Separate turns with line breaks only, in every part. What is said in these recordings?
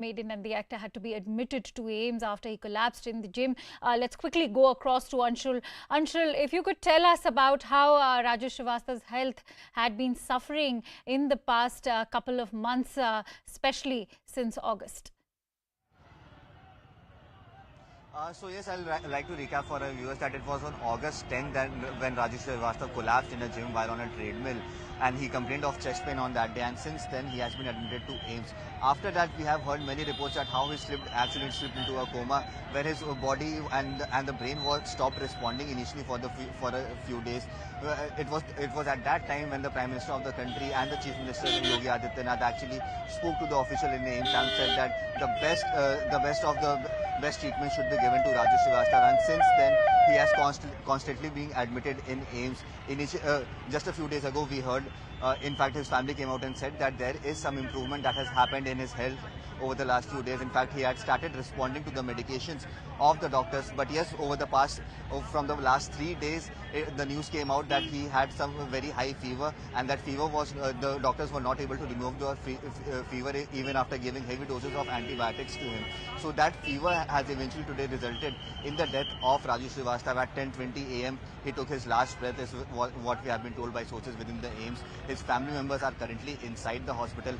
Maiden and the actor had to be admitted to AIIMS after he collapsed in the gym. Let's quickly go across to Anshul. Anshul, if you could tell us about how Raju Srivastav's health had been suffering in the past couple of months, especially since August.
So yes, I'll like to recap for our viewers that it was on August 10th that when Raju Srivastav collapsed in a gym while on a treadmill, and he complained of chest pain on that day, and since then he has been admitted to AIIMS. After that, we have heard many reports that how he actually slipped into a coma, where his body and the brain was stopped responding initially for a few days. It was at that time when the Prime Minister of the country and the Chief Minister Yogi Adityanath actually spoke to the official in AIIMS and said that the best treatment should be given to Raju Srivastav, and since then he has constantly being admitted in AIIMS. Just a few days ago we heard, in fact his family came out and said that there is some improvement that has happened in his health over the last few days. In fact, he had started responding to the medications of the doctors, but yes, from the last 3 days, the news came out that he had some very high fever, and that fever was, the doctors were not able to remove the fever even after giving heavy doses of antibiotics to him. So that fever has eventually today resulted in the death of Raju Srivastav at 10:20 a.m. He took his last breath, is what we have been told by sources within the AIIMS. His family members are currently inside the hospital.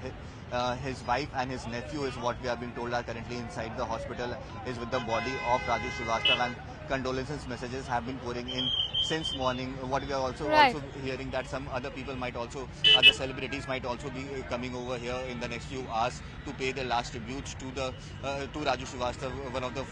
His wife and his nephew is what we have been told are currently inside the hospital, is with the body of Raju Srivastav, and condolences messages have been pouring in since morning. What we are also hearing that some other people might also, other celebrities might also be coming over here in the next few hours to pay their last tributes to Raju Srivastav, one of the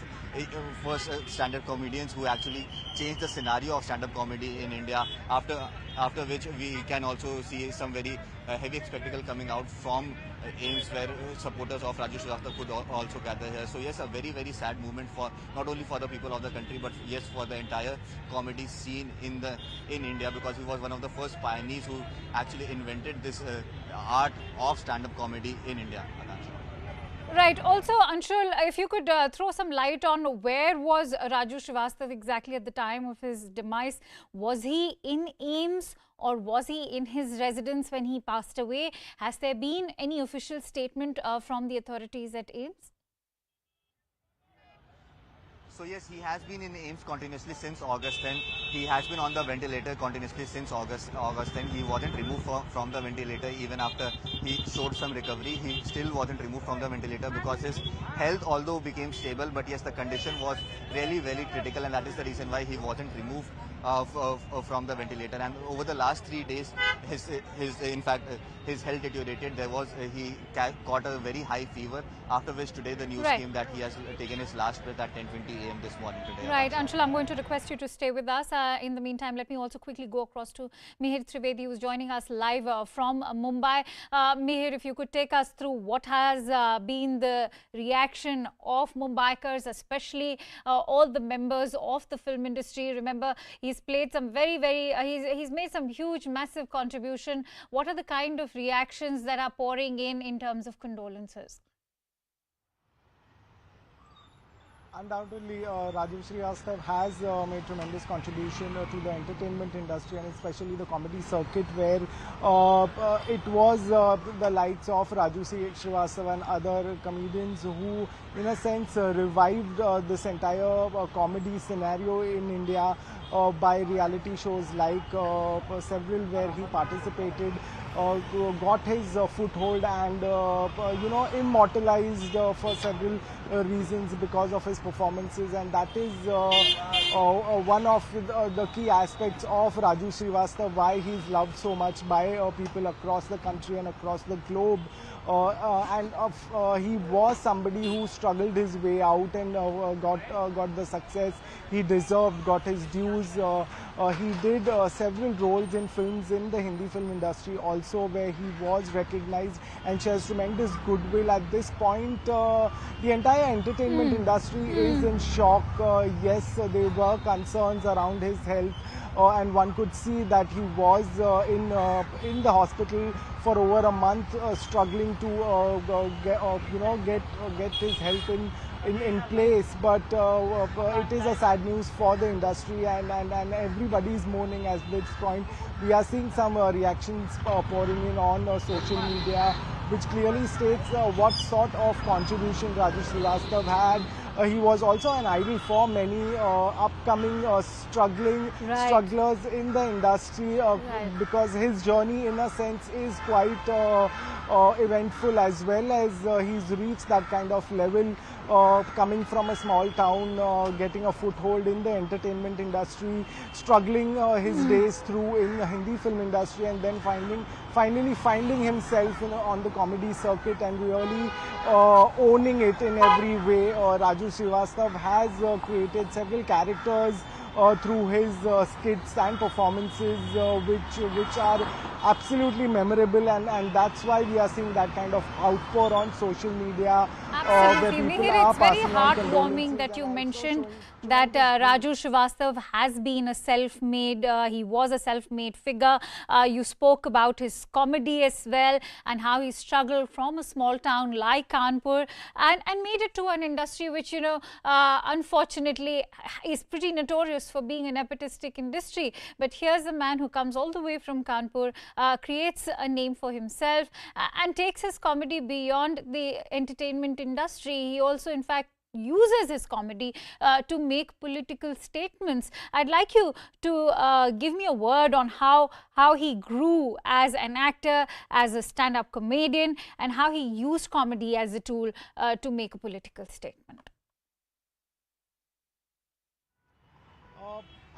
first stand-up comedians who actually changed the scenario of stand-up comedy in India. After which we can also see some very heavy spectacle coming out from AIIMS, where supporters of Raju Srivastav could also gather here. So yes, a very, very sad moment for not only for the people of the country, but yes, for the entire comedy scene in India, because he was one of the first pioneers who actually invented this art of stand-up comedy in India.
Right. Also, Anshul, if you could throw some light on where was Raju Srivastav exactly at the time of his demise? Was he in AIIMS or was he in his residence when he passed away? Has there been any official statement from the authorities at AIIMS?
So yes, he has been in AIIMS continuously since August 10. He has been on the ventilator continuously since August 10. He wasn't removed from the ventilator even after he showed some recovery. He still wasn't removed from the ventilator because his health, although became stable, but yes, the condition was really very critical, and that is the reason why he wasn't removed from the ventilator. And over the last 3 days, his health deteriorated. He caught a very high fever, after which today the news came that he has taken his last breath at 10:20 a.m. this morning today.
Right, Anshul, I'm going to request you to stay with us. In the meantime, let me also quickly go across to Mihir Trivedi, who's joining us live from Mumbai. Mihir, if you could take us through what has been the reaction of Mumbaikars, especially all the members of the film industry. Remember, he's played some he's made some huge, massive contribution. What are the kind of reactions that are pouring in terms of condolences?
Undoubtedly, Raju Srivastav has made tremendous contribution to the entertainment industry, and especially the comedy circuit, where it was the likes of Raju Srivastav and other comedians who, in a sense, revived this entire comedy scenario in India by reality shows like several where he participated. Got his foothold and immortalized for several reasons because of his performances, and that is one of the key aspects of Raju Srivastav, why he's loved so much by people across the country and across the globe. He was somebody who struggled his way out and got the success he deserved, got his dues. He did several roles in films in the Hindi film industry also, where he was recognized and shares tremendous goodwill. At this point, the entire entertainment industry is in shock. Yes, there were concerns around his health. And one could see that he was in the hospital for over a month, struggling to get his health in place. But it is a sad news for the industry, and everybody is mourning at this point. We are seeing some reactions pouring in on social media. which clearly states what sort of contribution Raju Srivastav had. He was also an idol for many upcoming strugglers in the industry because his journey in a sense is quite eventful, as well as he's reached that kind of level coming from a small town, getting a foothold in the entertainment industry, struggling his days through in the Hindi film industry, and then finally finding himself on the comedy circuit and really owning it in every way. Raju Srivastav has created several characters through his skits and performances which are absolutely memorable, and that's why we are seeing that kind of outpour on social media.
Absolutely. Mihir, it's very heartwarming that you mentioned that Raju Srivastav has been a self-made, he was a self-made figure. You spoke about his comedy as well and how he struggled from a small town like Kanpur and made it to an industry which, you know, unfortunately is pretty notorious for being an nepotistic industry. But here's a man who comes all the way from Kanpur, creates a name for himself and takes his comedy beyond the entertainment industry. He also, in fact, uses his comedy to make political statements. I'd like you to give me a word on how he grew as an actor, as a stand-up comedian, and how he used comedy as a tool to make a political statement.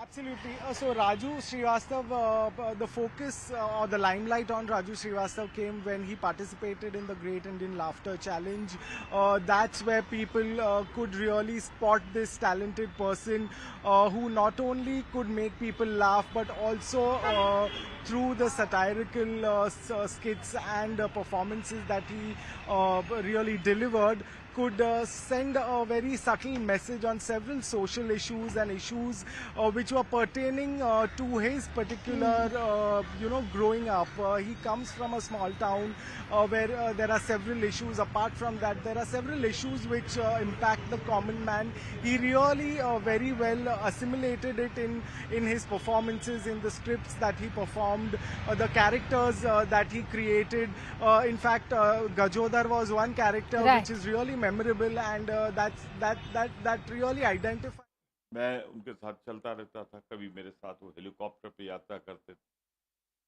Absolutely. So Raju Srivastav, the focus or the limelight on Raju Srivastav came when he participated in the Great Indian Laughter Challenge. That's where people could really spot this talented person who not only could make people laugh, but also through the satirical skits and performances that he really delivered, could send a very subtle message on several social issues and issues which were pertaining to his particular, growing up. He comes from a small town where there are several issues. Apart from that, there are several issues which impact the common man. He really very well assimilated it in his performances, in the scripts that he performed, the characters that he created. In fact, Gajodhar was one character which is really memorable, and that really identifies.
मैं उनके साथ चलता रहता था, कभी मेरे साथ वो हेलीकॉप्टर पे यात्रा करते थे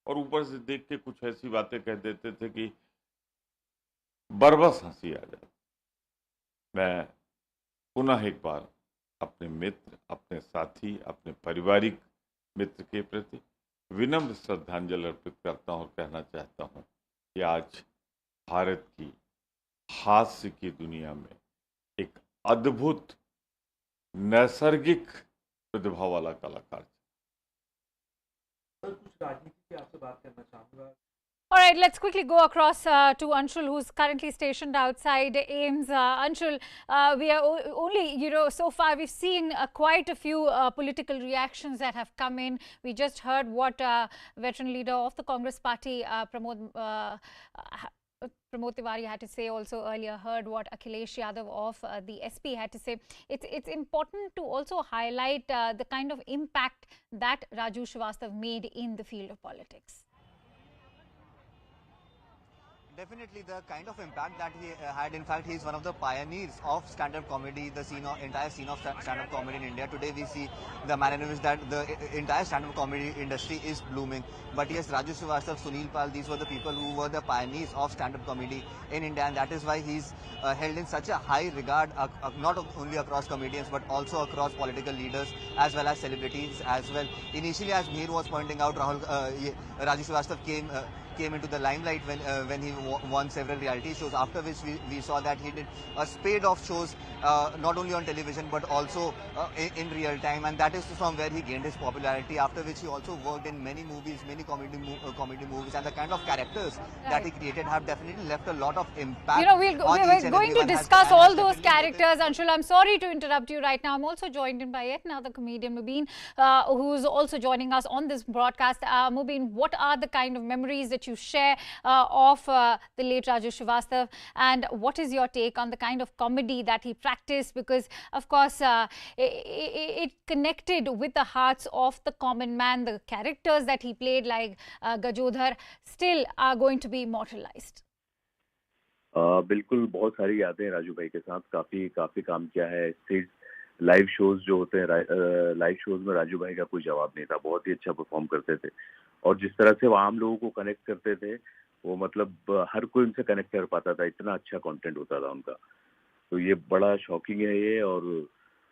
और ऊपर से देख के कुछ ऐसी बातें कह देते थे कि बरबस हंसी आ जाती। मैं पुनः एक बार अपने मित्र, अपने साथी, अपने पारिवारिक मित्र के प्रति विनम्र श्रद्धांजलि अर्पित करता हूं और कहना चाहता हूं कि आज भारत की हास्य की दुनिया में एक अद्भुत नैसर्गिक प्रतिभा वाला कलाकार।
सर, कुछ राजनीति की आपसे बात करना चाहूंगा।
All right, let's quickly go across to Anshul, who's currently stationed outside AIIMS. Anshul, we are only, so far we've seen quite a few political reactions that have come in. We just heard what veteran leader of the Congress party, Pramod Tiwari had to say also earlier, heard what Akhilesh Yadav of the SP had to say. It's important to also highlight the kind of impact that Raju Srivastav made in the field of politics.
Definitely the kind of impact that he had. In fact, he's one of the pioneers of stand-up comedy, the entire scene of stand-up comedy in India. Today we see the manner in which that the entire stand-up comedy industry is blooming. But yes, Raju Srivastav, Sunil Pal, these were the people who were the pioneers of stand-up comedy in India, and that is why he's held in such a high regard, not only across comedians but also across political leaders as well as celebrities as well. Initially, as Mihir was pointing out, Raju Srivastav came into the limelight when he won several reality shows, after which we saw that he did a spate of shows not only on television but also in real time, and that is from where he gained his popularity, after which he also worked in many movies, many comedy movies, and the kind of characters that he created have definitely left a lot of impact.
We're going to discuss all those characters. Anshul, I'm sorry to interrupt you right now. I'm also joined in by yet another comedian, Mubin, who's also joining us on this broadcast. Mubin, what are the kind of memories that you share of the late Raju Srivastav, and what is your take on the kind of comedy that he practiced? Because of course it connected with the hearts of the common man. The characters that he played, like Gajodhar, still are going to be immortalized.
बिल्कुल, बहुत सारी यादें हैं राजू भाई के साथ। काफ़ी काफ़ी काम किया है। स्टेज लाइव शोज़ जो होते हैं, लाइव शोज़ में राजू भाई का कोई जवाब नहीं था। बहुत ही अच्छा परफ़ॉर्म करते थे और जिस तरह से वो आम लोगों को कनेक्ट करते थे, वो मतलब हर कोई उनसे कनेक्ट कर पाता था। इतना अच्छा कंटेंट होता था उनका। तो ये बड़ा शॉकिंग है ये, और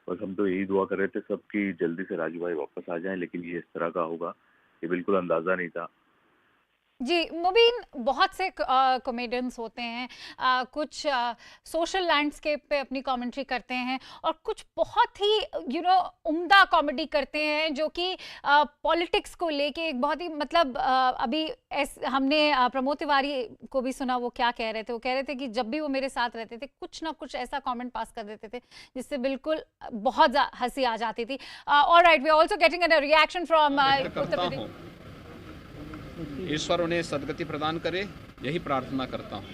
बस हम तो यही दुआ कर रहे थे सब कि जल्दी से राजू भाई वापस आ जाएँ, लेकिन ये इस तरह का होगा, ये बिल्कुल अंदाज़ा नहीं था।
जी, मुबीन, बहुत से कॉमेडियंस होते हैं, कुछ सोशल लैंडस्केप पे अपनी कमेंट्री करते हैं और कुछ बहुत ही उम्दा कॉमेडी करते हैं जो कि पॉलिटिक्स को लेके एक बहुत ही मतलब अभी हमने प्रमोद तिवारी को भी सुना, वो क्या कह रहे थे, वो कह रहे थे कि जब भी वो मेरे साथ रहते थे कुछ ना कुछ ऐसा कमेंट पास कर देते थे जिससे बिल्कुल बहुत हंसी आ जाती थी। Alright, we are also getting a reaction from Uttar Pradesh.
ईश्वर उन्हें सदगति प्रदान करे, यही प्रार्थना करता हूँ।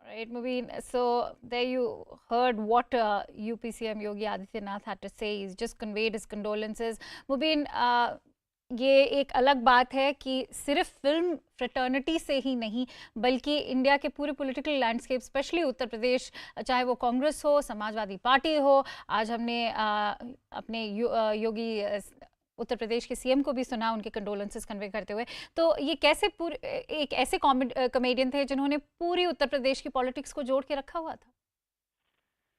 Right, Mubin. So there you heard what UP CM Yogi Adityanath had to say. He's just conveyed his condolences. Mubin, ये एक अलग बात है कि सिर्फ फिल्म फ्रेटर्निटी से ही नहीं बल्कि इंडिया के पूरे political landscape, specially Uttar Pradesh, चाहे वो कांग्रेस हो, समाजवादी पार्टी हो, आज हमने अपने योगी उत्तर प्रदेश के सीएम को भी सुना उनके कंडोलेंसेस कन्वे करते हुए। तो ये कैसे एक ऐसे कॉमेडियन थे जिन्होंने पूरी उत्तर प्रदेश की पॉलिटिक्स को जोड़ के रखा हुआ था?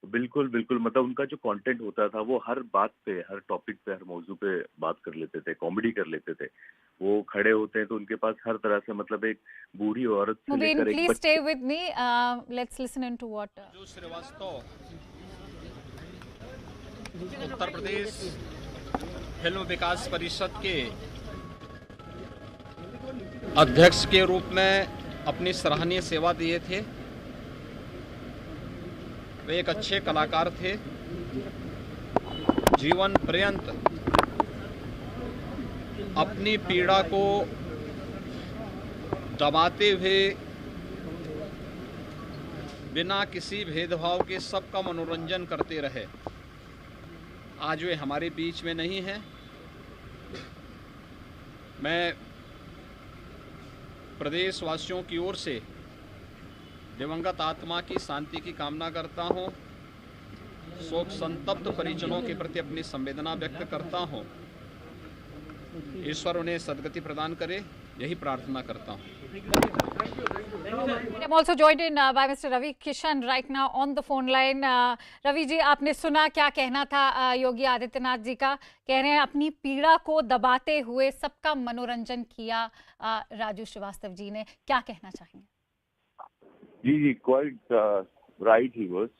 बिल्कुल, बिल्कुल, मतलब उनका जो कंटेंट होता था वो हर बात पे, हर टॉपिक पे, हर मौजू पे बात कर लेते थे, कॉमेडी कर लेते थे। वो खड़े होते हैं तो उनके पास हर तरह से, मतलब एक बूढ़ी औरत से
मुबीन,
लेकर एक
प्लीज
बच्चे।
Stay with me, let's listen into what
Raju Srivastava Uttar Pradesh film Vikas Parishad के अध्यक्ष के रूप में अपनी सराहनीय सेवा दिए थे। वे एक अच्छे कलाकार थे। जीवन पर्यंत अपनी पीड़ा को दबाते हुए बिना किसी भेदभाव के सबका मनोरंजन करते रहे। आज वे हमारे बीच में नहीं हैं। मैं प्रदेशवासियों की ओर से दिवंगत आत्मा की शांति की कामना करता हूं। शोक संतप्त परिजनों के प्रति अपनी संवेदना व्यक्त करता हूं। ईश्वर उन्हें सद्गति प्रदान करे, यही प्रार्थना करता हूं।
I'm also joined in by Mr. Ravi Kishan right now on the phone line. Ravi ji, आपने सुना क्या कहना था योगी आदित्यनाथ जी का? कह रहे हैं अपनी पीड़ा को दबाते हुए सबका मनोरंजन किया राजू श्रीवास्तव जी ने। क्या कहना चाहेंगे?
जी, quite right he was.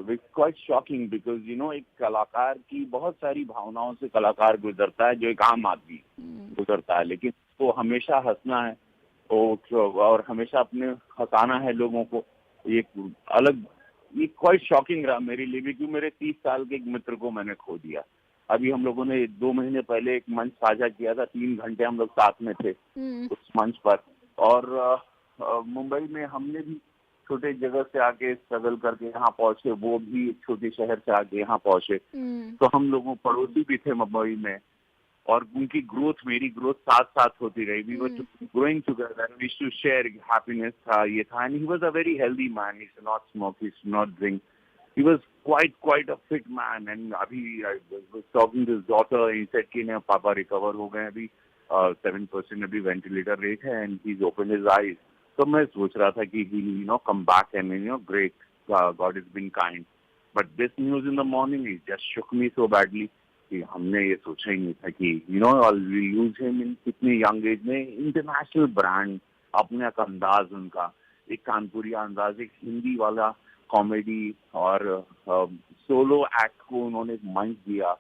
It's quite shocking because एक कलाकार की बहुत सारी भावनाओं से कलाकार गुजरता है जो एक आम आदमी गुजरता है, लेकिन वो हमेशा हंसना है और हमेशा अपने हंसाना है लोगों को। ये अलग, ये क्वाइट शॉकिंग रहा मेरे लिए भी, क्योंकि मेरे 30 साल के एक मित्र को मैंने खो दिया। अभी हम लोगों ने 2 महीने पहले एक मंच साझा किया था, 3 घंटे हम लोग साथ में थे उस मंच पर। और मुंबई में हमने भी छोटे जगह से आके स्ट्रगल करके यहाँ पहुंचे, वो भी एक छोटे शहर से आके यहाँ पहुंचे। तो हम लोगों पड़ोसी भी थे मुंबई में, और उनकी ग्रोथ, मेरी ग्रोथ साथ साथ होती रही। We were growing together, we used to share happiness था, ये था। And he was a very healthy man, he did not smoke, he did not drink, he was quite a fit man. And अभी I was talking to his daughter, he said कि ना पापा recover हो गए अभी, 7% अभी ventilator rate है, and he's opened his eyes. तो मैं सोच रहा था कि he come back and great, God has been kind. But this news in the morning, it just shook me so badly कि हमने ये सोचा ही नहीं था कि we use him in कितनी young age में, इंटरनेशनल ब्रांड, अपने एक अंदाज उनका, एक कानपुरिया अंदाज, एक हिंदी वाला कॉमेडी, और सोलो एक्ट को उन्होंने मंच दिया।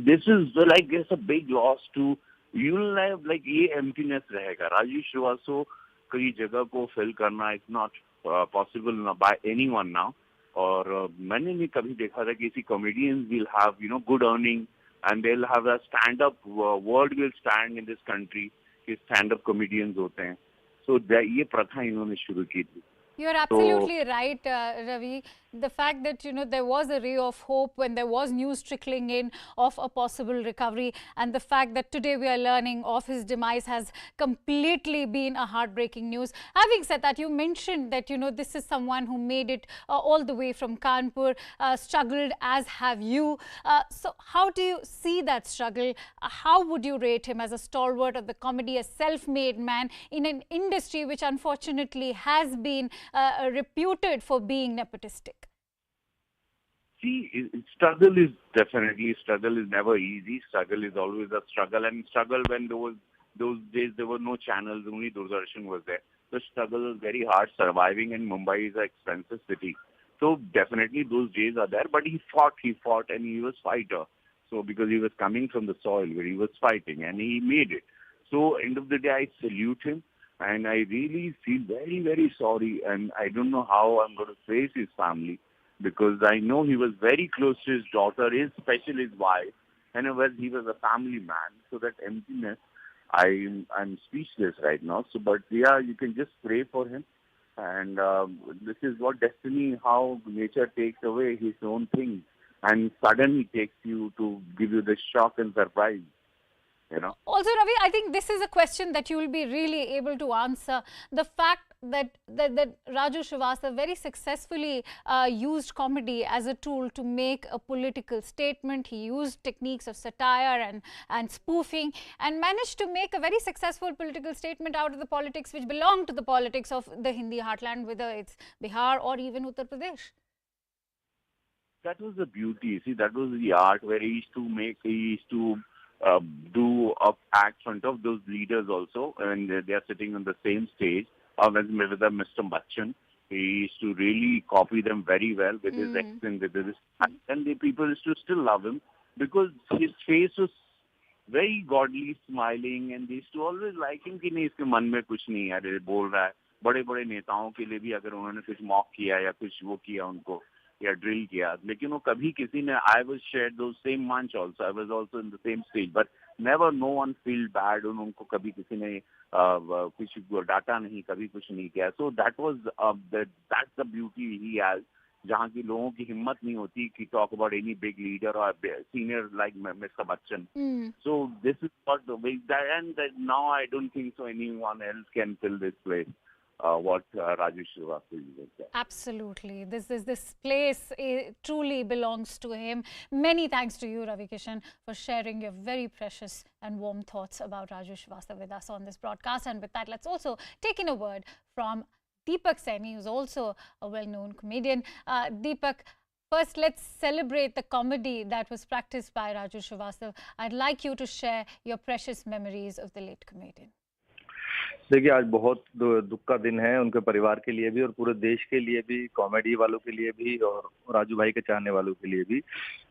This is like it's a big loss to like ये एम्प्टीनेस रहेगा। राजू श्रीवास्तव कई जगह को फिल करना is not possible by anyone now. और मैंने नहीं कभी देखा था कि ऐसी comedians will have good earning and they will have a stand up, world will stand in this country कि स्टैंड अप कॉमेडियंस होते हैं। तो ये प्रथा इन्होंने शुरू की थी।
You're absolutely right, Ravi. The fact that, you know, there was a ray of hope when there was news trickling in of a possible recovery, and the fact that today we are learning of his demise has completely been a heartbreaking news. Having said that, you mentioned that, you know, this is someone who made it all the way from Kanpur, struggled as have you. So how do you see that struggle? How would you rate him as a stalwart of the comedy, a self-made man in an industry which unfortunately has been reputed for being nepotistic?
See, struggle is never easy. Struggle is always a struggle, and struggle when those days there were no channels, only Doordarshan was there. The struggle was very hard. Surviving in Mumbai is an expensive city, so definitely those days are there. But he fought, and he was fighter. So because he was coming from the soil where he was fighting, and he made it. So end of the day, I salute him, and I really feel very, very sorry, and I don't know how I'm going to face his family, because I know he was very close to his daughter, especially his wife, and he was a family man. So that emptiness, I'm speechless right now. So, but yeah, you can just pray for him, and this is what destiny, how nature takes away his own things, and suddenly takes you to give you the shock and surprise. You know.
Also, Ravi, I think this is a question that you will be really able to answer. The fact that Raju Srivastava very successfully used comedy as a tool to make a political statement. He used techniques of satire and spoofing, and managed to make a very successful political statement out of the politics which belong to the politics of the Hindi heartland, whether it's Bihar or even Uttar Pradesh.
That was the beauty. See, that was the art where he used to do act front of those leaders also, and they are sitting on the same stage. With Mr. Bachchan, he used to really copy them very well with his accent, with his, and the people used to still love him because his face was very godly, smiling, and they used to always like him कि नहीं इसके मन में कुछ नहीं है, अरे बोल रहा है. बड़े-बड़े नेताओं के लिए भी अगर उन्होंने कुछ मॉक किया या कुछ वो किया उनको या ड्रिल किया, लेकिन वो कभी किसी ने, I was shared those same munch also, I was also in the same stage, but never no one feel bad, उनको कभी किसी ने कुछ डाटा नहीं, कभी कुछ नहीं किया. So that was that's the beauty he has, जहाँ की लोगों की हिम्मत नहीं होती कि talk about any big leader or senior like Mr. Bachchan. So this is what the way that, and that now I don't think so anyone else can fill this place. What Raju Srivastava is.
Absolutely. This place truly belongs to him. Many thanks to you, Ravi Kishan, for sharing your very precious and warm thoughts about Raju Srivastava with us on this broadcast. And with that, let's also take in a word from Deepak Saini, who's also a well-known comedian. Deepak, first, let's celebrate the comedy that was practiced by Raju Srivastava. I'd like you to share your precious memories of the late comedian.
देखिए, आज बहुत दुख का दिन है उनके परिवार के लिए भी और पूरे देश के लिए भी, कॉमेडी वालों के लिए भी और राजू भाई के चाहने वालों के लिए भी.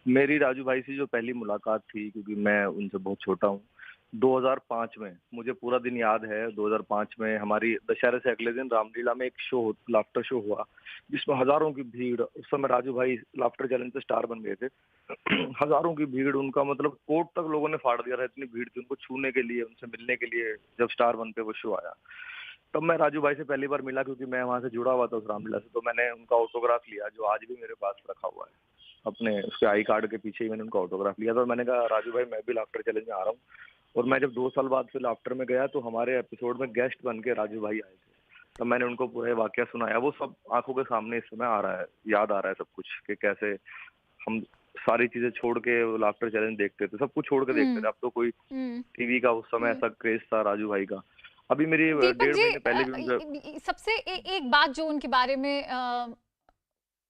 मेरी राजू भाई से जो पहली मुलाकात थी, क्योंकि मैं उनसे बहुत छोटा हूँ, 2005 में, मुझे पूरा दिन याद है. 2005 में हमारी दशहरे से अगले दिन रामलीला में एक शो, लाफ्टर शो हुआ, जिसमें हजारों की भीड़. उस समय राजू भाई लाफ्टर चैलेंज से स्टार बन गए थे. हजारों की भीड़, उनका मतलब कोर्ट तक लोगों ने फाड़ दिया था, इतनी भीड़ थी उनको छूने के लिए, उनसे मिलने के लिए. जब स्टार बन पे वो शो आया, तब मैं राजू भाई से पहली बार मिला, क्योंकि मैं वहां से जुड़ा हुआ था उस रामलीला से. तो मैंने उनका ऑटोग्राफ लिया, जो आज भी मेरे पास रखा हुआ है. अपने उसके आई कार्ड के पीछे ही मैंने उनका ऑटोग्राफ लिया था. और मैंने कहा, राजू भाई मैं भी लाफ्टर चैलेंज में आ रहा हूँ. और मैं जब 2 साल बाद फिर लाफ्टर में गया, तो हमारे एपिसोड में गेस्ट बन के राजू भाई आए थे. तो मैंने उनको पूरा वाकया सुनाया. वो सब आंखों के सामने इस समय आ रहा है, याद आ रहा है सब कुछ, कि कैसे हम सारी चीजें छोड़ के लाफ्टर चैलेंज देखते थे, सब कुछ छोड़ के देखते थे. अब तो कोई टीवी का उस समय ऐसा क्रेज था राजू भाई का. अभी मेरी 1.5 महीने पहले भी
सबसे एक बात जो उनके बारे में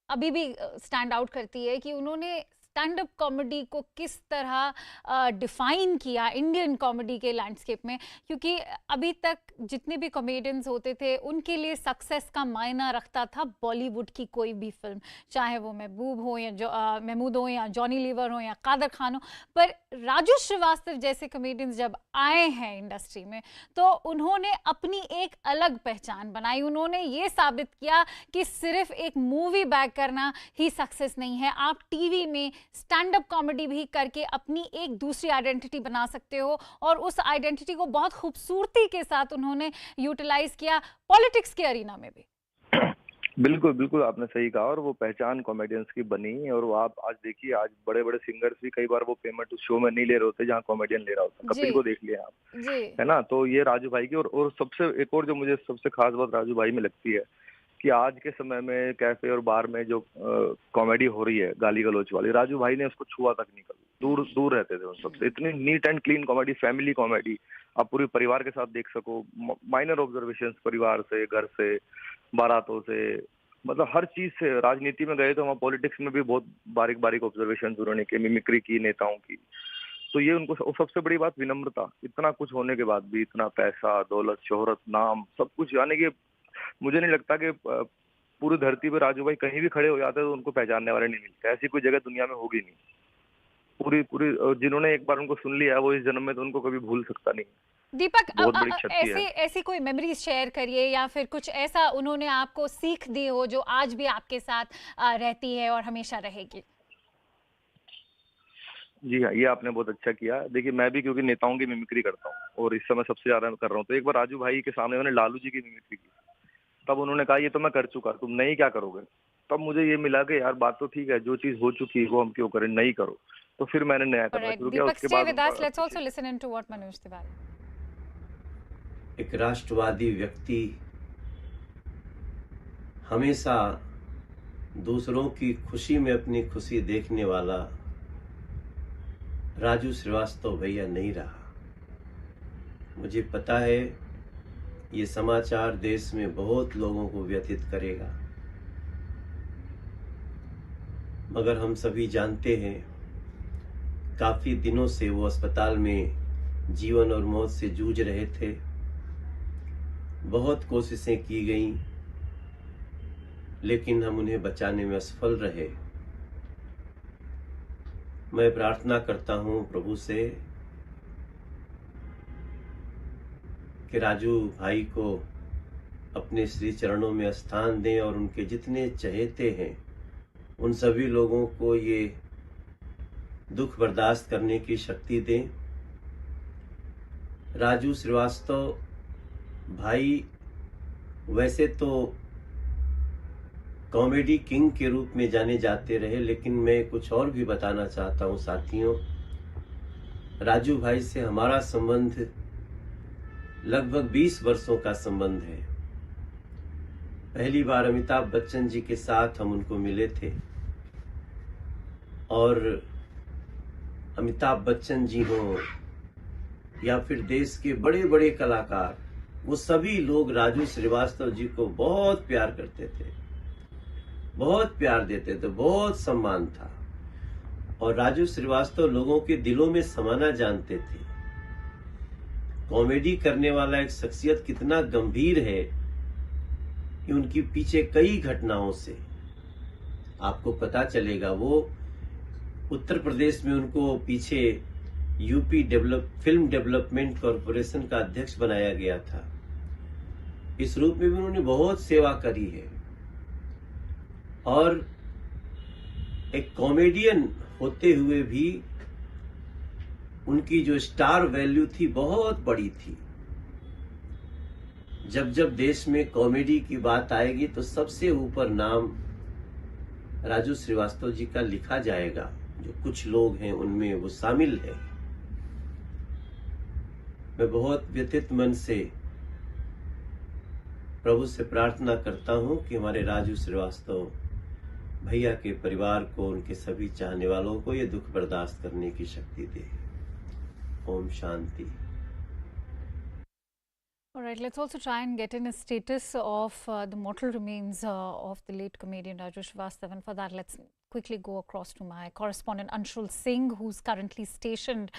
अभी भी स्टैंड आउट करती है कि उन्होंने स्टैंड अप कॉमेडी को किस तरह डिफाइन किया इंडियन कॉमेडी के लैंडस्केप में. क्योंकि अभी तक जितने भी कॉमेडियंस होते थे, उनके लिए सक्सेस का मायना रखता था बॉलीवुड की कोई भी फिल्म, चाहे वो महबूब हो या महमूद हो या जॉनी लीवर हो या कादर खान हो. पर राजू श्रीवास्तव जैसे कॉमेडियंस जब आए हैं इंडस्ट्री में, तो उन्होंने अपनी एक अलग पहचान बनाई. उन्होंने ये साबित किया कि सिर्फ एक मूवी बैक करना ही सक्सेस नहीं है, आप टीवी में स्टैंड अप कॉमेडी भी करके अपनी एक दूसरी आइडेंटिटी बना सकते हो. और उस आइडेंटिटी को बहुत खूबसूरती के साथ उन्होंने यूटिलाइज किया पॉलिटिक्स के अरीना में भी.
बिल्कुल बिल्कुल, आपने सही कहा। और वो पहचान कॉमेडियंस की बनी। और वो आप आज देखिए, आज बड़े बड़े सिंगर्स भी कई बार वो पेमेंट उस शो में नहीं ले रहे होते जहाँ कॉमेडियन ले रहा होता।
जी
कपिल को देख लिया आप,
जी
है ना। तो ये राजू भाई की। और सबसे एक और जो मुझे सबसे खास बात राजू भाई में लगती है कि आज के समय में कैफे और बार में जो कॉमेडी हो रही है गाली गलौच वाली, राजू भाई ने उसको छुआ तक नहीं, कभी दूर दूर रहते थे उन सबसे। इतनी neat and clean comedy, family comedy, आप पूरे परिवार के साथ देख सको। माइनर ऑब्जर्वेशंस परिवार से, घर से, बारातों से, मतलब हर चीज से। राजनीति में गए तो वहाँ पॉलिटिक्स में भी बहुत बारीक बारीक ऑब्जर्वेशन उन्होंने की, मिमिक्री की नेताओं की। तो ये उनको सबसे बड़ी बात विनम्रता। इतना कुछ होने के बाद भी, इतना पैसा, दौलत, शोहरत, नाम, सब कुछ, यानी कि मुझे नहीं लगता कि पूरी धरती पे राजू भाई कहीं भी खड़े हो जाते तो उनको पहचानने वाले नहीं मिलते। ऐसी कोई जगह दुनिया में होगी नहीं। पूरी पूरी जिन्होंने एक बार उनको सुन लिया, वो इस जन्म में तो उनको कभी भूल सकता नहीं।
दीपक,
बहुत बड़ी क्षति
ऐसी
है।
ऐसी कोई मेमोरीज शेयर करिए, या फिर कुछ ऐसा उन्होंने आपको सीख दी हो जो आज भी आपके साथ रहती है और हमेशा रहेगी।
जी हाँ, ये आपने बहुत अच्छा किया। देखिए, मैं भी क्योंकि नेताओं की मिमिक्री करता हूँ और इस समय सबसे ज्यादा कर रहा हूँ, तो एक बार राजू भाई के सामने मैंने लालू जी की मिमिक्री की। तब उन्होंने कहा ये तो मैं कर चुका, तुम नहीं क्या करोगे। तब मुझे ये मिला कि यार बात तो ठीक है, जो चीज हो चुकी है वो हम क्यों करें, नहीं करो। तो फिर मैंने नया करना
Alright,
शुरू किया।
Deepak,
उसके
stay
बाद
with
उनका
us. Let's also listen into what Manoj Tiwari.
एक राष्ट्रवादी व्यक्ति, हमेशा दूसरों की खुशी में अपनी खुशी देखने वाला राजू श्रीवास्तव भैया नहीं रहा। मुझे पता है ये समाचार देश में बहुत लोगों को व्यथित करेगा, मगर हम सभी जानते हैं काफी दिनों से वो अस्पताल में जीवन और मौत से जूझ रहे थे। बहुत कोशिशें की गईं, लेकिन हम उन्हें बचाने में असफल रहे। मैं प्रार्थना करता हूं प्रभु से कि राजू भाई को अपने श्री चरणों में स्थान दें और उनके जितने चहेते हैं उन सभी लोगों को ये दुख बर्दाश्त करने की शक्ति दें। राजू श्रीवास्तव भाई वैसे तो कॉमेडी किंग के रूप में जाने जाते रहे, लेकिन मैं कुछ और भी बताना चाहता हूं साथियों। राजू भाई से हमारा संबंध लगभग 20 वर्षों का संबंध है। पहली बार अमिताभ बच्चन जी के साथ हम उनको मिले थे, और अमिताभ बच्चन जी हों या फिर देश के बड़े बड़े कलाकार, वो सभी लोग राजू श्रीवास्तव जी को बहुत प्यार करते थे, बहुत प्यार देते थे, बहुत सम्मान था। और राजू श्रीवास्तव लोगों के दिलों में समाना जानते थे। कॉमेडी करने वाला एक शख्सियत कितना गंभीर है कि उनकी पीछे कई घटनाओं से आपको पता चलेगा। वो उत्तर प्रदेश में उनको पीछे यूपी फिल्म डेवलपमेंट कॉरपोरेशन का अध्यक्ष बनाया गया था। इस रूप में भी उन्होंने बहुत सेवा करी है, और एक कॉमेडियन होते हुए भी उनकी जो स्टार वैल्यू थी बहुत बड़ी थी। जब जब देश में कॉमेडी की बात आएगी तो सबसे ऊपर नाम राजू श्रीवास्तव जी का लिखा जाएगा। जो कुछ लोग हैं उनमें वो शामिल है। मैं बहुत व्यथित मन से प्रभु से प्रार्थना करता हूं कि हमारे राजू श्रीवास्तव भैया के परिवार को, उनके सभी चाहने वालों को ये दुख बर्दाश्त करने की शक्ति दे। Om Shanti.
All right, let's also try and get in a status of the mortal remains of the late comedian Raju Srivastav. And for that, let's quickly go across to my correspondent Anshul Singh, who's currently stationed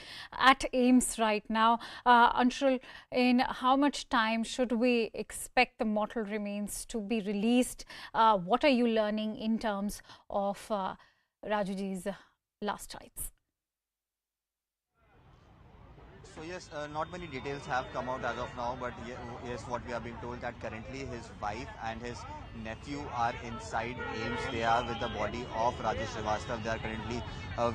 at AIIMS right now. Anshul, in how much time should we expect the mortal remains to be released? What are you learning in terms of Rajuji's last rites?
So yes, not many details have come out as of now, but yes, what we have been told that currently his wife and his nephew are inside AIIMS. They are with the body of Raju Srivastav. They are currently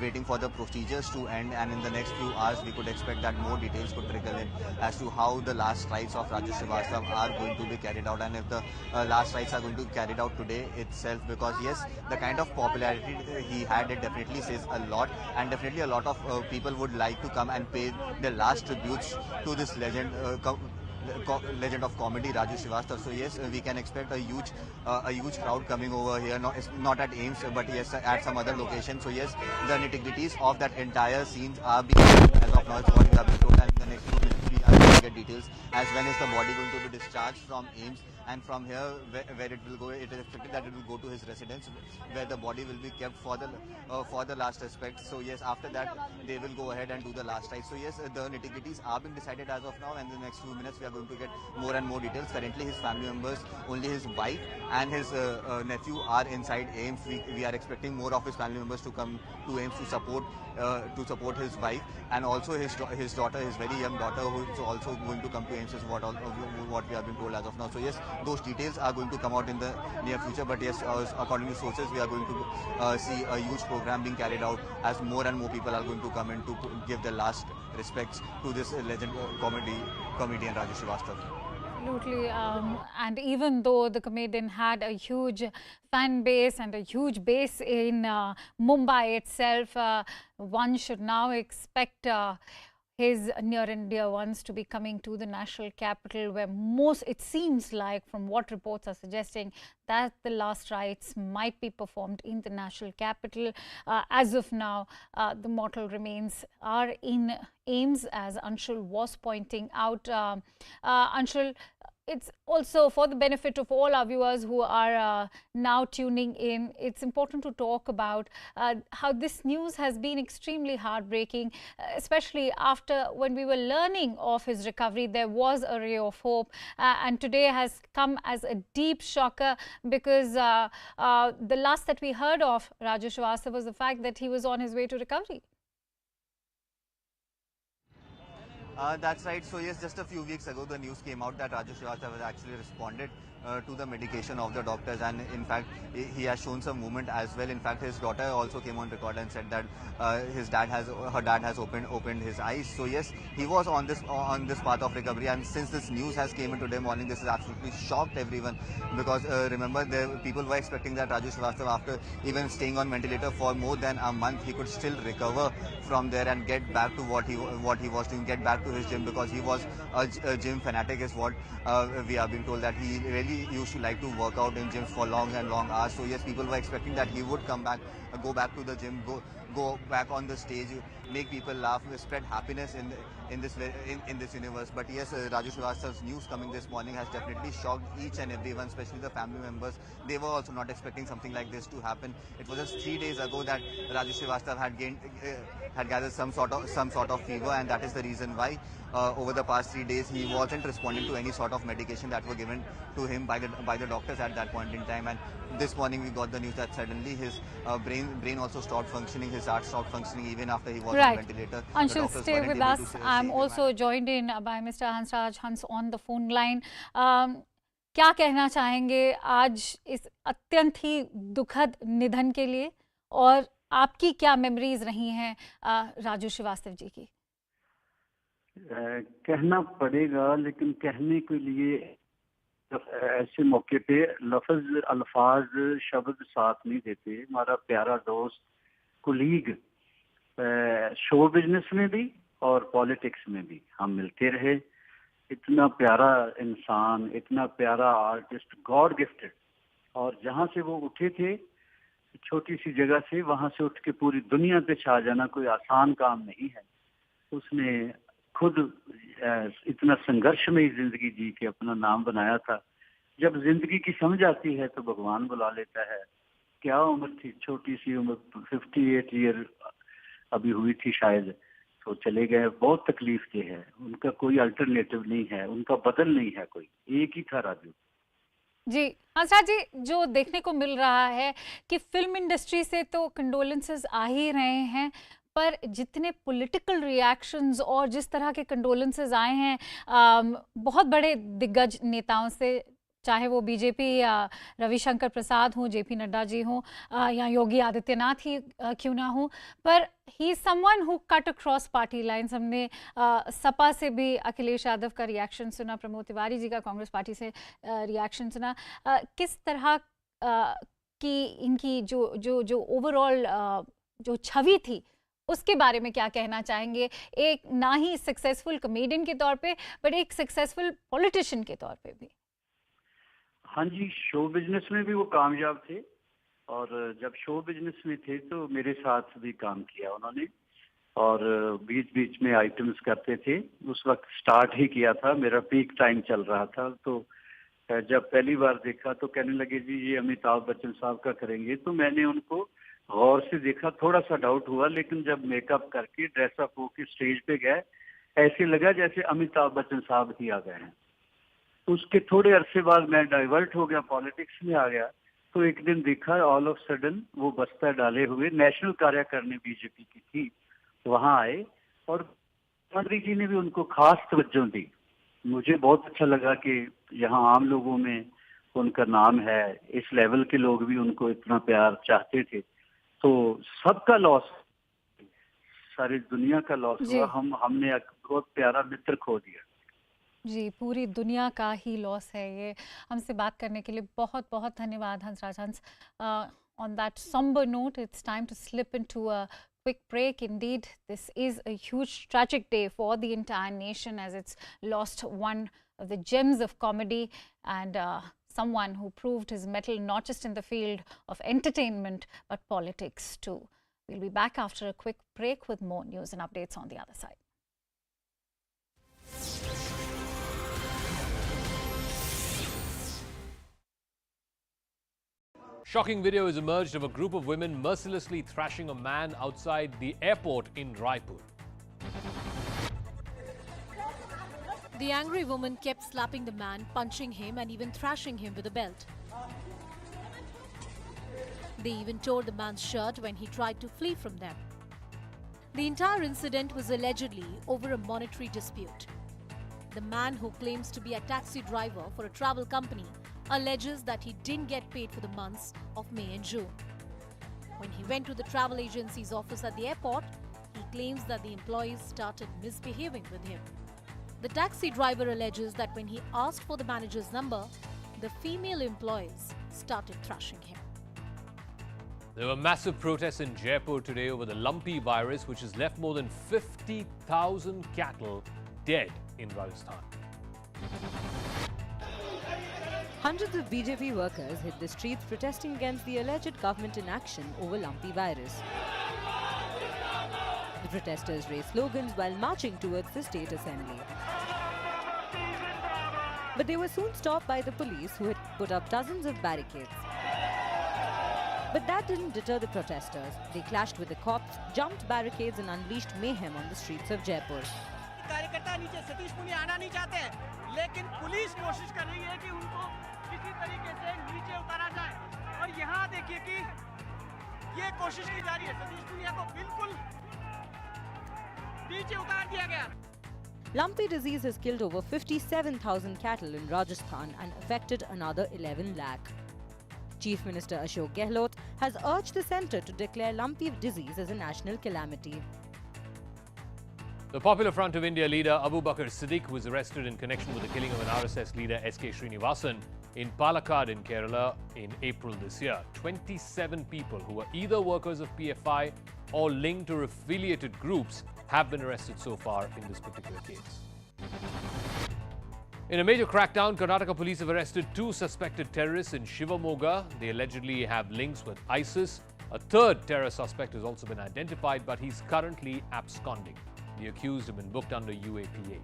waiting for the procedures to end, and in the next few hours we could expect that more details could trickle in as to how the last rites of Raju Srivastav are going to be carried out, and if the last rites are going to be carried out today itself, because yes, the kind of popularity he had, it definitely says a lot, and definitely a lot of people would like to come and pay their last tributes to this legend. Legend of comedy Raju Srivastav. So yes, we can expect a huge crowd coming over here. Not at AIIMS, but yes, at some other location. So yes, the nitty-gritties of that entire scenes are being as of now. It's what we have been told, and in the next few minutes we are going to get details as when is the body going to be discharged from AIIMS, and from here where it will go. It is expected that it will go to his residence, where the body will be kept for the last respect. So yes, after that they will go ahead and do the last rite. So yes, the nitty-gritties are being decided as of now, and in the next few minutes we are going to get more and more details. Currently his family members, only his wife and his nephew are inside AIIMS. We are expecting more of his family members to come to AIIMS to support his wife, and also his daughter, his very young daughter, who is also going to come to AIIMS, is what we have been told as of now. So yes, those details are going to come out in the near future, but yes, according to sources, we are going to see a huge program being carried out as more and more people are going to come in to give their last respects to this legend comedian Raju Srivastav.
Absolutely, and even though the comedian had a huge fan base and a huge base in Mumbai itself, one should now expect his near and dear ones to be coming to the national capital, where it seems like, from what reports are suggesting, that the last rites might be performed in the national capital. As of now, the mortal remains are in AIIMS, as Anshul was pointing out. Anshul, it's also for the benefit of all our viewers who are now tuning in, it's important to talk about how this news has been extremely heartbreaking, especially after when we were learning of his recovery, there was a ray of hope, and today has come as a deep shocker, because the last that we heard of Raju Srivastava was the fact that he was on his way to recovery.
That's right. So yes, just a few weeks ago, the news came out that Raju Srivastava has actually responded to the medication of the doctors, and in fact, he has shown some movement as well. In fact, his daughter also came on record and said that her dad has opened his eyes. So yes, he was on this path of recovery, and since this news has came in today morning, this has absolutely shocked everyone, because remember, people were expecting that Raju Srivastava, after even staying on ventilator for more than a month, he could still recover from there and get back to what he was doing, get back to his gym, because he was a gym fanatic, is what we have been told, that he really used to like to work out in gyms for long and long hours. So yes, people were expecting that he would come back, go back to the gym, go back on the stage, make people laugh, spread happiness in this universe. But yes, Raju Srivastav's news coming this morning has definitely shocked each and everyone, especially the family members. They were also not expecting something like this to happen. It was just 3 days ago that Raju Srivastav had gathered some sort of fever, and that is the reason why over the past 3 days he wasn't responding to any sort of medication that were given to him by the doctors at that point in time. And this morning we got the news that suddenly his brain also stopped functioning, his heart stopped functioning even after he was on ventilator.
Anshul, stay with us. I'm also joined in by Mr. Hansraj Hans on the phone line. क्या कहना चाहेंगे आज इस अत्यंत ही दुखद निधन के लिए, और आपकी क्या मेमोरीज रही हैं राजू श्रीवास्तव जी की?
कहना पड़ेगा, लेकिन कहने के लिए ऐसे मौके पे अल्फाज शब्द साथ नहीं देते। हमारा प्यारा दोस्त, कुलीग, शो बिजनेस में भी और पॉलिटिक्स में भी हम मिलते रहे। इतना प्यारा इंसान, इतना प्यारा आर्टिस्ट, गॉड गिफ्टेड। और जहाँ से वो उठे थे, छोटी सी जगह से, वहां से उठ के पूरी दुनिया पे छा जाना कोई आसान काम नहीं है। उसने खुद इतना संघर्षमयी जिंदगी जी के अपना नाम बनाया था। जब जिंदगी की समझ आती है तो भगवान बुला लेता है। क्या उम्र थी, छोटी सी उम्र, 58 ईयर अभी हुई थी शायद, तो चले गए। बहुत तकलीफ के है, उनका कोई अल्टरनेटिव नहीं है, उनका बदल नहीं है कोई, एक ही था राजू
जी। हंसराज जी, जो देखने को मिल रहा है कि फिल्म इंडस्ट्री से तो कंडोलेंसेस आ ही रहे हैं, पर जितने पॉलिटिकल रिएक्शंस और जिस तरह के कंडोलेंसेस आए हैं बहुत बड़े दिग्गज नेताओं से, चाहे वो बीजेपी या रविशंकर प्रसाद हों, जेपी नड्डा जी हों या योगी आदित्यनाथ ही क्यों ना हो, पर he is someone who cut across party lines. हमने सपा से भी अखिलेश यादव का रिएक्शन सुना, प्रमोद तिवारी जी का कांग्रेस पार्टी से रिएक्शन सुना। किस तरह की इनकी जो ओवरऑल जो छवि थी उसके बारे में क्या कहना चाहेंगे, एक ना ही सक्सेसफुल कॉमेडियन के तौर पे बट एक सक्सेसफुल पॉलिटिशियन के तौर पे भी?
हाँ जी, शो बिजनेस में भी वो कामयाब थे और जब शो बिजनेस में थे तो मेरे साथ भी काम किया उन्होंने और बीच बीच में आइटम्स करते थे। उस वक्त स्टार्ट ही किया था, मेरा पीक टाइम चल रहा था, तो जब पहली बार देखा तो कहने लगे जी ये अमिताभ बच्चन साहब का करेंगे। तो मैंने उनको गौर से देखा, थोड़ा सा डाउट हुआ, लेकिन जब मेकअप करके ड्रेसअप होके स्टेज पे गए ऐसे लगा जैसे अमिताभ बच्चन साहब ही आ गए हैं। उसके थोड़े अरसे बाद मैं डाइवर्ट हो गया, पॉलिटिक्स में आ गया। तो एक दिन देखा ऑल ऑफ सडन वो बस्ता डाले हुए नेशनल कार्यकारिणी बीजेपी की थी, वहां आए और प्रधानमंत्री जी ने भी उनको खास तवज्जो दी। मुझे बहुत अच्छा लगा कि यहाँ आम लोगों में उनका नाम है, इस लेवल के लोग भी उनको इतना प्यार चाहते थे। तो सबका लॉस, सारी दुनिया का लॉस हुआ। हमने एक बहुत प्यारा मित्र खो दिया।
जी, पूरी दुनिया का ही लॉस है ये। हमसे बात करने के लिए बहुत बहुत धन्यवाद Hansraj Hans. On that somber note, it's time to slip into a quick break. Indeed, this is a huge tragic day for the entire nation as it's lost one of the gems of comedy and someone who proved his mettle not just in the field of entertainment but politics too. We'll be back after a quick break with more news and updates on the other side.
Shocking video has emerged of a group of women mercilessly thrashing a man outside the airport in Raipur.
The angry woman kept slapping the man, punching him and even thrashing him with a belt. They even tore the man's shirt when he tried to flee from them. The entire incident was allegedly over a monetary dispute. The man, who claims to be a taxi driver for a travel company, alleges that he didn't get paid for the months of May and June. When he went to the travel agency's office at the airport, he claims that the employees started misbehaving with him. The taxi driver alleges that when he asked for the manager's number, the female employees started thrashing him.
There were massive protests in Jaipur today over the Lumpy virus, which has left more than 50,000 cattle dead in Rajasthan.
Hundreds of BJP workers hit the streets protesting against the alleged government inaction over Lumpy virus. The protesters raised slogans while marching towards the state assembly. But they were soon stopped by the police, who had put up dozens of barricades. But that didn't deter the protesters. They clashed with the cops, jumped barricades and unleashed mayhem on the streets of Jaipur.
कार्यकर्ता नीचे सतीश पुनी आना नहीं चाहते, लेकिन police कोशिश कर रही है कि उनको किसी तरीके से नीचे उतारा जाए। और यहाँ देखिए कि ये कोशिश की जा रही है, सतीश पुनिया को बिल्कुल नीचे उतार दिया गया।
Lumpy disease has killed over 57,000 cattle in Rajasthan and affected another 11 lakh. Chief Minister Ashok Gehlot has urged the centre to declare lumpy disease as a national calamity.
The Popular Front of India leader Abu Bakr Siddique was arrested in connection with the killing of an RSS leader SK Srinivasan in Palakkad in Kerala in April this year. 27 people who were either workers of PFI or linked or affiliated groups have been arrested so far in this particular case. In a major crackdown, Karnataka police have arrested 2 suspected terrorists in Shivamoga. They allegedly have links with ISIS. A third terror suspect has also been identified, but he's currently absconding. The accused have been booked under UAPA.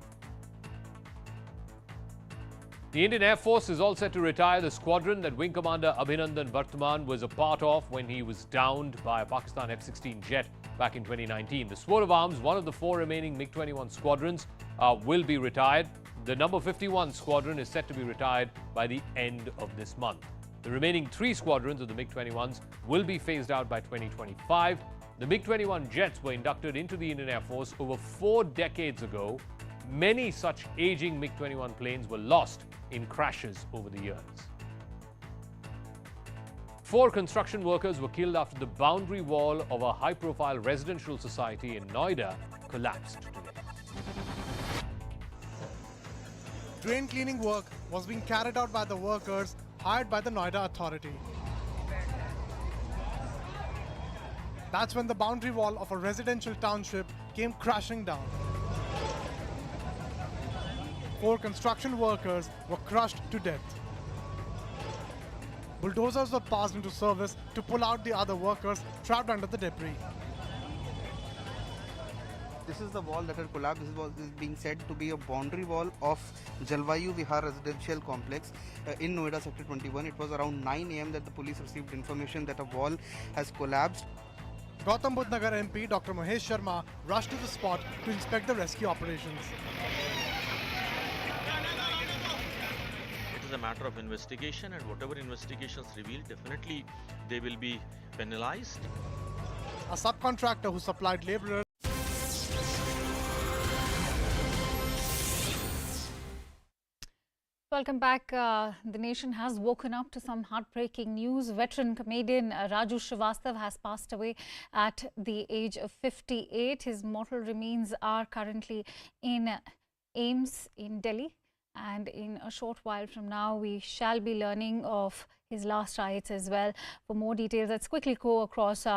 The Indian Air Force is all set to retire the squadron that Wing Commander Abhinandan Vartman was a part of when he was downed by a Pakistan F-16 jet back in 2019. The sword of arms, one of the 4 remaining MiG-21 squadrons, will be retired. The number 51 squadron is set to be retired by the end of this month. The remaining 3 squadrons of the MiG-21s will be phased out by 2025. The MiG-21 jets were inducted into the Indian Air Force over 4 decades ago. Many such aging MiG-21 planes were lost in crashes over the years. 4 construction workers were killed after the boundary wall of a high-profile residential society in Noida collapsed today.
Drain cleaning work was being carried out by the workers hired by the Noida authority. That's when the boundary wall of a residential township came crashing down. 4 construction workers were crushed to death. Bulldozers were passed into service to pull out the other workers trapped under the debris.
This is the wall that had collapsed. This is being said to be a boundary wall of Jalvayu Vihar residential complex in Noida sector 21. It was around 9 AM that the police received information that a wall has collapsed.
Gautam Budh Nagar MP Dr. Mahesh Sharma rushed to the spot to inspect the rescue operations.
It is a matter of investigation, and whatever investigations reveal, definitely they will be penalized.
A subcontractor who supplied laborers
Welcome back. The nation has woken up to some heartbreaking news. Veteran comedian Raju Srivastav has passed away at the age of 58. His mortal remains are currently in AIIMS in Delhi, and in a short while from now we shall be learning of his last rites as well. For more details, let's quickly go across to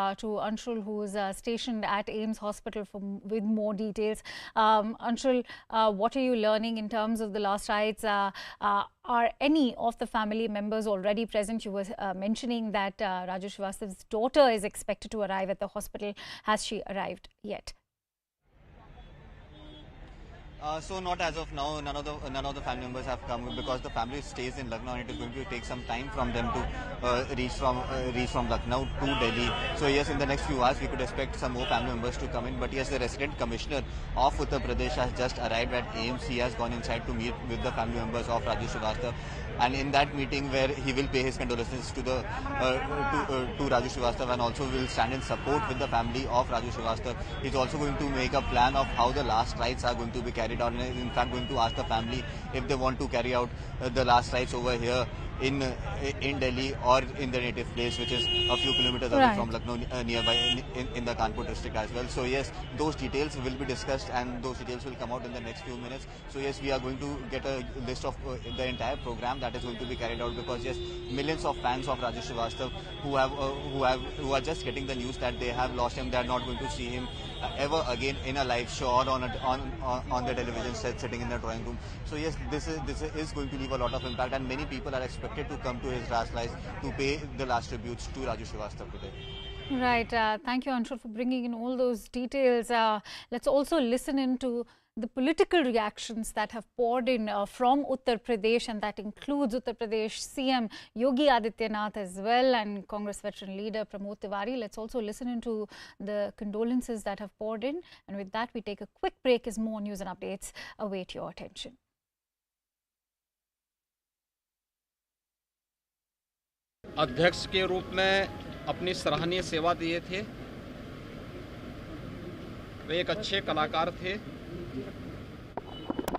Anshul, who is stationed at AIIMS Hospital with more details. Anshul, what are you learning in terms of the last rites? Are any of the family members already present? You were mentioning that Raju Srivastav's daughter is expected to arrive at the hospital. Has she arrived yet?
So not as of now. None of the family members have come because the family stays in Lucknow, and it is going to take some time from them to reach from Lucknow to Delhi. So yes, in the next few hours we could expect some more family members to come in. But yes, the resident commissioner of Uttar Pradesh has just arrived at AIIMS. He has gone inside to meet with the family members of Raju Srivastav, and in that meeting where he will pay his condolences to Raju Srivastav, and also will stand in support with the family of Raju Srivastav. He's also going to make a plan of how the last rites are going to be carried out. In fact, going to ask the family if they want to carry out the last rites over here in Delhi or in their native place, which is a few kilometers away from Lucknow, nearby in the Kanpur district as well. So yes, those details will be discussed, and those details will come out in the next few minutes. So yes, we are going to get a list of the entire program that is going to be carried out, because yes, millions of fans of Raju Srivastav who are just getting the news that they have lost him, they are not going to see him ever again in a live show or on the television set sitting in the drawing room. So yes, this is going to leave a lot of impact, and many people are expected to come to his last rites to pay the last tributes to Raju Srivastav today.
Right. Thank you, Anshul, for bringing in all those details. Let's also listen into the political reactions that have poured in from Uttar Pradesh, and that includes Uttar Pradesh CM Yogi Adityanath as well, and Congress veteran leader Pramod Tiwari. Let's also listen into the condolences that have poured in, and with that we take a quick break as more news and updates await your attention.
अध्यक्ष के रूप में अपनी सराहनीय सेवा दिए थे। वे एक अच्छे कलाकार थे।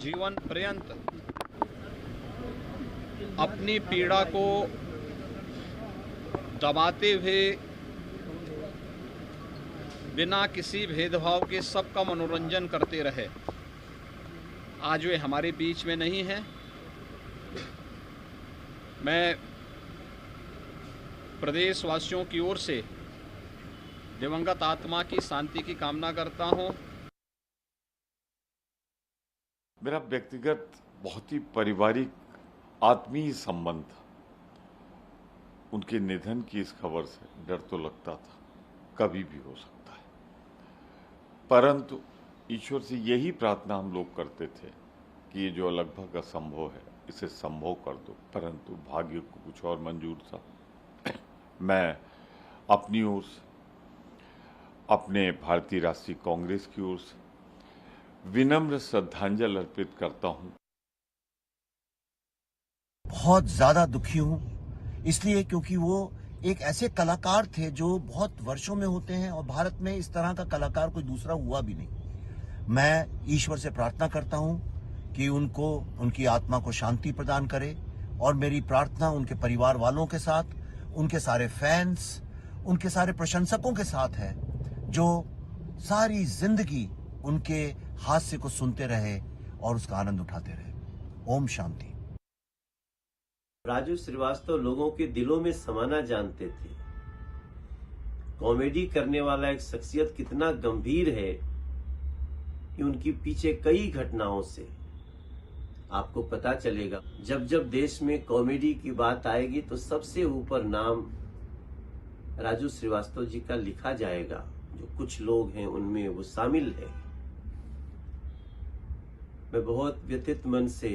जीवन पर्यंत अपनी पीड़ा को दबाते हुए बिना किसी भेदभाव के सबका मनोरंजन करते रहे। आज वे हमारे बीच में नहीं हैं। मैं प्रदेशवासियों की ओर से दिवंगत आत्मा की शांति की कामना करता हूं।
मेरा व्यक्तिगत बहुत ही पारिवारिक आत्मीय संबंध था। उनके निधन की इस खबर से डर तो लगता था, कभी भी हो सकता है, परंतु ईश्वर से यही प्रार्थना हम लोग करते थे कि ये जो लगभग असंभव है इसे संभव कर दो, परंतु भाग्य को कुछ और मंजूर था। मैं अपनी ओर से, अपने भारतीय राष्ट्रीय कांग्रेस की ओर से विनम्र श्रद्धांजलि अर्पित करता हूं।
बहुत ज्यादा दुखी हूं, इसलिए क्योंकि वो एक ऐसे कलाकार थे जो बहुत वर्षों में होते हैं और भारत में इस तरह का कलाकार कोई दूसरा हुआ भी नहीं। मैं ईश्वर से प्रार्थना करता हूं कि उनको, उनकी आत्मा को शांति प्रदान करे और मेरी प्रार्थना उनके परिवार वालों के साथ, उनके सारे फैंस, उनके सारे प्रशंसकों के साथ है जो सारी जिंदगी उनके हास्य को सुनते रहे और उसका आनंद उठाते रहे। ओम शांति।
राजू श्रीवास्तव लोगों के दिलों में समाना जानते थे। कॉमेडी करने वाला एक शख्सियत कितना गंभीर है कि उनके पीछे कई घटनाओं से आपको पता चलेगा। जब जब देश में कॉमेडी की बात आएगी तो सबसे ऊपर नाम राजू श्रीवास्तव जी का लिखा जाएगा। जो कुछ लोग हैं उनमें वो शामिल है। मैं बहुत व्यथित मन से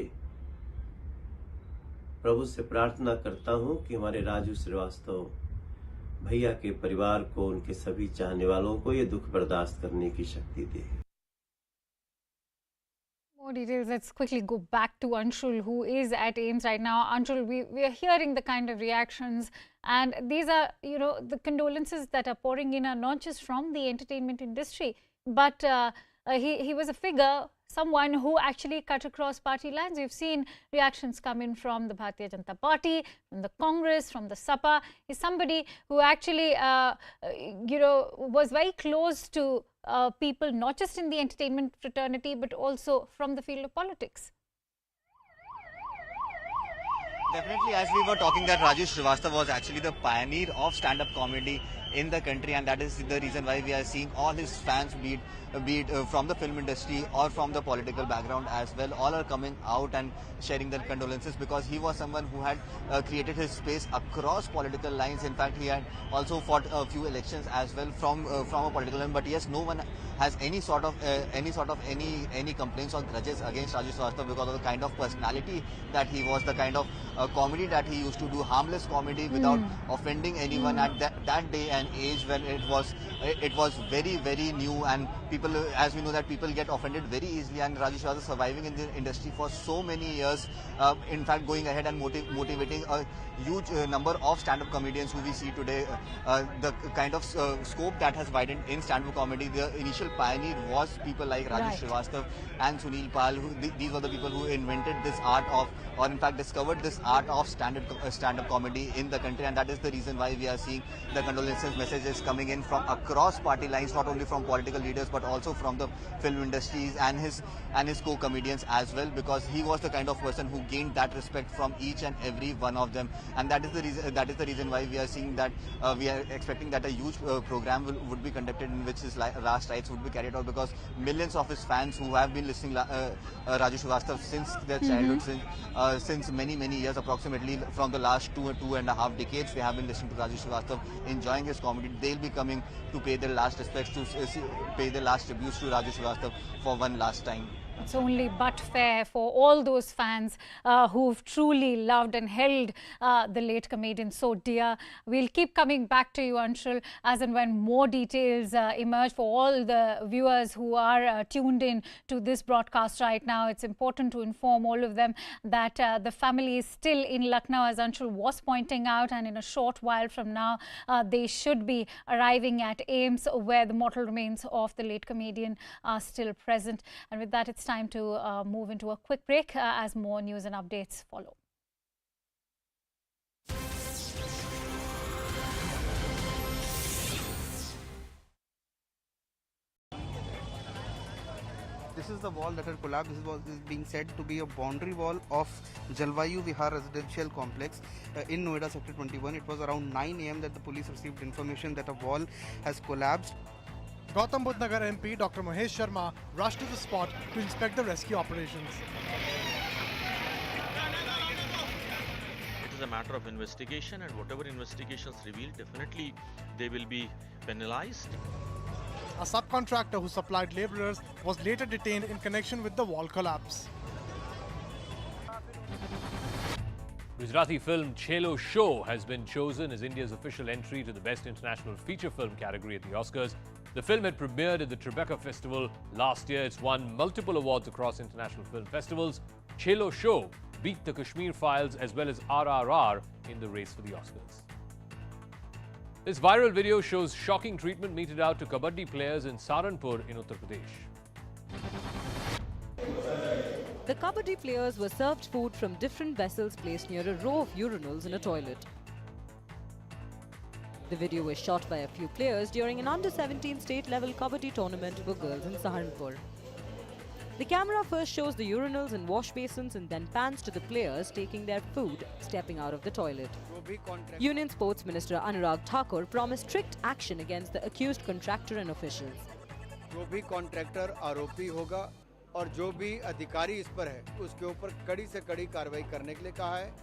प्रभु से प्रार्थना करता हूं कि हमारे राजू श्रीवास्तव भैया के परिवार को, उनके सभी चाहने वालों को ये दुख बर्दाश्त करने की शक्ति दे।
More details. Let's quickly go back to Anshul, who is at AIIMS right now. Anshul, we are hearing the kind of reactions, and these are, the condolences that are pouring in are not just from the entertainment industry, but he was a figure, someone who actually cut across party lines. We've seen reactions come in from the Bharatiya Janata Party, from the Congress, from the Sapa. He's somebody who actually, was very close to people, not just in the entertainment fraternity, but also from the field of politics.
Definitely, as we were talking, that Raju Srivastava was actually the pioneer of stand-up comedy in the country, and that is the reason why we are seeing all his fans, be it from the film industry or from the political background as well, all are coming out and sharing their condolences, because he was someone who had created his space across political lines. In fact, he had also fought a few elections as well from a political line. But yes, no one has any sort of complaints or grudges against Raju Srivastava because of the kind of personality that he was, the kind of comedy that he used to do, harmless comedy without offending anyone at that day and age when it was very, very new, and people, as we know, that people get offended very easily, and Raju Srivastava surviving in the industry for so many years, in fact going ahead and motivating a huge number of stand-up comedians who we see today. The kind of scope that has widened in stand-up comedy, the initial pioneer was people like Raju Srivastav and Sunil Pal. These were the people who invented this art of, or in fact discovered this art of stand-up comedy in the country, and that is the reason why we are seeing the condolences messages coming in from across party lines, not only from political leaders but also from the film industries and his co-comedians as well, because he was the kind of person who gained that respect from each and every one of them, and that is the reason why we are seeing that we are expecting that a huge program would be conducted in which his last rites would be carried out, because millions of his fans who have been listening Raju Srivastav since their childhood, since many years, approximately from the last two and a half decades, they have been listening to Raju Srivastav, enjoying his comedy. They'll be coming to pay their last respects, to pay their last tributes to Raju Srivastav for one last time.
It's only but fair for all those fans who've truly loved and held the late comedian so dear. We'll keep coming back to you, Anshul, as and when more details emerge for all the viewers who are tuned in to this broadcast right now. It's important to inform all of them that the family is still in Lucknow, as Anshul was pointing out, and in a short while from now, they should be arriving at AIIMS, where the mortal remains of the late comedian are still present. And with that, it's time to move into a quick break as more news and updates follow.
This is the wall that had collapsed. This is being said to be a boundary wall of Jalvayu Vihar residential complex in Noida sector 21. It was around 9 AM that the police received information that a wall has collapsed.
Gautam Budh Nagar MP Dr. Mahesh Sharma rushed to the spot to inspect the rescue operations.
It is a matter of investigation, and whatever investigations reveal, definitely they will be penalized.
A subcontractor who supplied labourers was later detained in connection with the wall collapse.
Gujarati film Chelo Show has been chosen as India's official entry to the Best International Feature Film category at the Oscars. The film had premiered at the Tribeca Festival last year. It's won multiple awards across international film festivals. Chelo Show beat the Kashmir Files as well as RRR in the race for the Oscars. This viral video shows shocking treatment meted out to kabaddi players in Saharanpur in Uttar Pradesh.
The kabaddi players were served food from different vessels placed near a row of urinals in a toilet. The video was shot by a few players during an under-17 state-level kabaddi tournament for girls in Saharanpur. The camera first shows the urinals and wash basins and then pans to the players taking their food, stepping out of the toilet. Union Sports Minister Anurag Thakur promised strict action against the accused contractor and officials.
जो भी contractor आरोपी होगा और जो भी अधिकारी इस पर है उसके ऊपर कड़ी से कड़ी कार्रवाई करने के लिए कहा है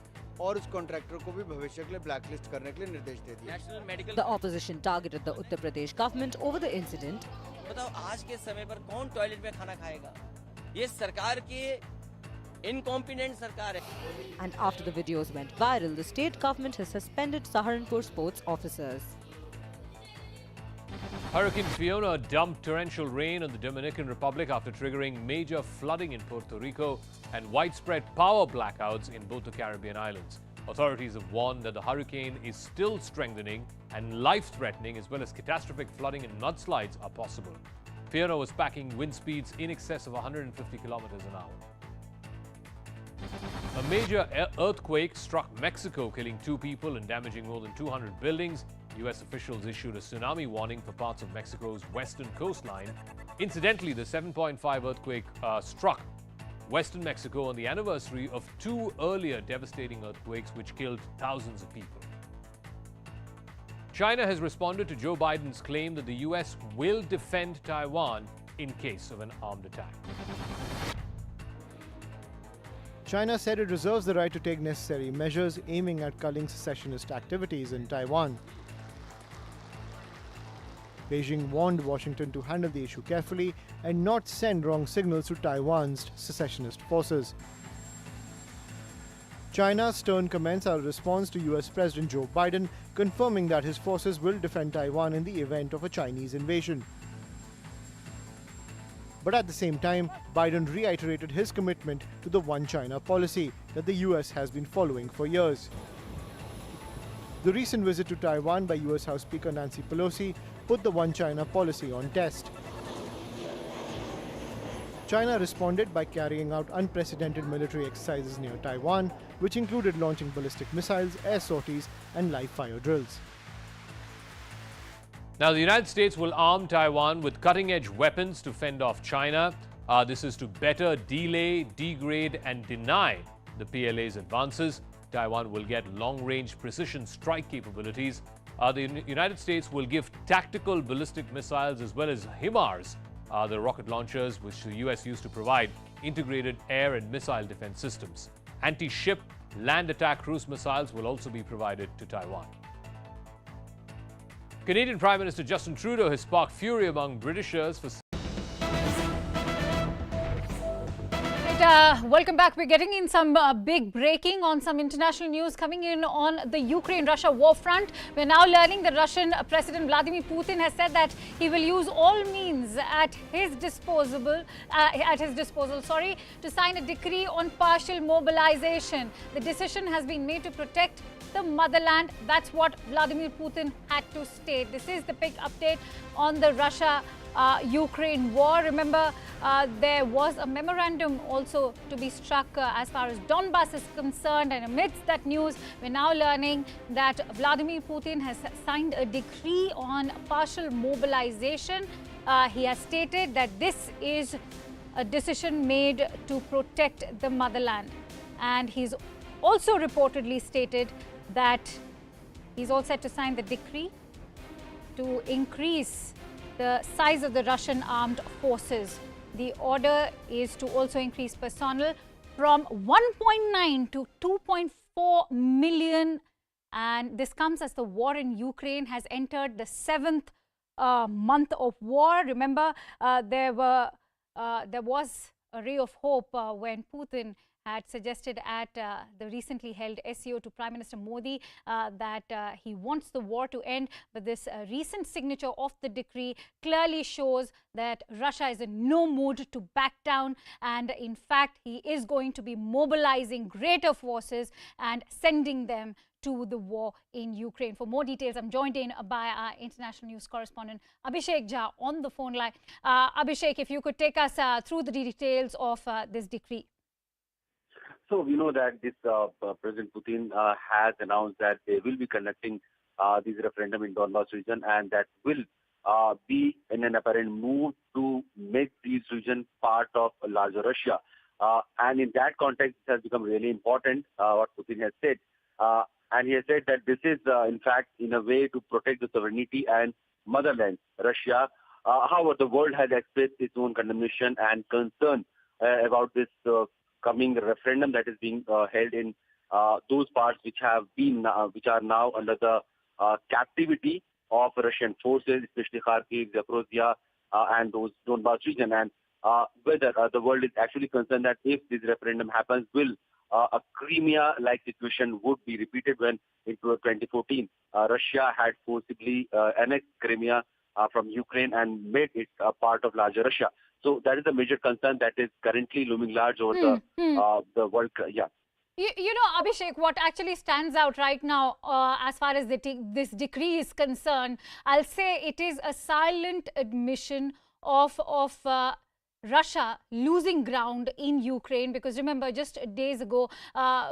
और उस कॉन्ट्रैक्टर को भी भविष्य के लिए ब्लैकलिस्ट करने के लिए निर्देश दे दिए।
The opposition targeted the Uttar Pradesh government over the incident.
बताओ आज के समय पर कौन टॉयलेट में खाना खाएगा? ये सरकार की incompetent सरकार है।
And after the videos went viral, the state government has suspended Saharanpur sports officers.
Hurricane Fiona dumped torrential rain on the Dominican Republic after triggering major flooding in Puerto Rico and widespread power blackouts in both the Caribbean islands. Authorities have warned that the hurricane is still strengthening and life-threatening, as well as catastrophic flooding and mudslides are possible. Fiona was packing wind speeds in excess of 150 kilometers an hour. A major earthquake struck Mexico, killing 2 people and damaging more than 200 buildings. U.S. officials issued a tsunami warning for parts of Mexico's western coastline. Incidentally, the 7.5 earthquake struck western Mexico on the anniversary of 2 earlier devastating earthquakes which killed thousands of people. China has responded to Joe Biden's claim that the U.S. will defend Taiwan in case of an armed attack.
China said it reserves the right to take necessary measures aiming at culling secessionist activities in Taiwan. Beijing warned Washington to handle the issue carefully and not send wrong signals to Taiwan's secessionist forces. China's stern comments are a response to US President Joe Biden confirming that his forces will defend Taiwan in the event of a Chinese invasion. But at the same time, Biden reiterated his commitment to the One China policy that the US has been following for years. The recent visit to Taiwan by US House Speaker Nancy Pelosi put the One China policy on test. China responded by carrying out unprecedented military exercises near Taiwan, which included launching ballistic missiles, air sorties, and live fire drills.
Now, the United States will arm Taiwan with cutting-edge weapons to fend off China. This is to better delay, degrade, and deny the PLA's advances. Taiwan will get long-range precision strike capabilities. The United States will give tactical ballistic missiles as well as HIMARS, the rocket launchers which the US used to provide integrated air and missile defense systems. Anti-ship, land attack cruise missiles will also be provided to Taiwan. Canadian Prime Minister Justin Trudeau has sparked fury among Britishers for...
Welcome back. We're getting in some big breaking on some international news coming in on the Ukraine-Russia war front. We're now learning that Russian President Vladimir Putin has said that he will use all means at his disposal, to sign a decree on partial mobilization. The decision has been made to protect the motherland. That's what Vladimir Putin had to state. This is the big update on the Russia-Ukraine war. Remember, there was a memorandum also to be struck as far as Donbass is concerned, and amidst that news, we're now learning that Vladimir Putin has signed a decree on partial mobilization. He has stated that this is a decision made to protect the motherland, and he's also reportedly stated that he's all set to sign the decree to increase the size of the Russian armed forces. The order is to also increase personnel from 1.9 to 2.4 million. And this comes as the war in Ukraine has entered the 7th month of war. Remember, there was a ray of hope when Putin had suggested at the recently held SCO to Prime Minister Modi that he wants the war to end. But this recent signature of the decree clearly shows that Russia is in no mood to back down. And in fact, he is going to be mobilizing greater forces and sending them to the war in Ukraine. For more details, I'm joined in by our international news correspondent Abhishek Jha on the phone line. Abhishek, if you could take us through the details of this decree.
So we know that this President Putin has announced that they will be conducting this referendum in Donbas region, and that will be in an apparent move to make this region part of larger Russia. And in that context, it has become really important what Putin has said. And he has said that this is, in fact, in a way to protect the sovereignty and motherland, Russia. However, the world has expressed its own condemnation and concern about this coming referendum that is being held in those parts which have been, which are now under the captivity of Russian forces, especially Kharkiv, Zaporozhye, and those Donbas region. And whether the world is actually concerned that if this referendum happens, will a Crimea-like situation would be repeated when in 2014 Russia had forcibly annexed Crimea from Ukraine and made it a part of larger Russia. So that is a major concern that is currently looming large over the world. Yeah.
You know, Abhishek, what actually stands out right now as far as this decree is concerned, I'll say it is a silent admission of Russia losing ground in Ukraine, because remember, just days ago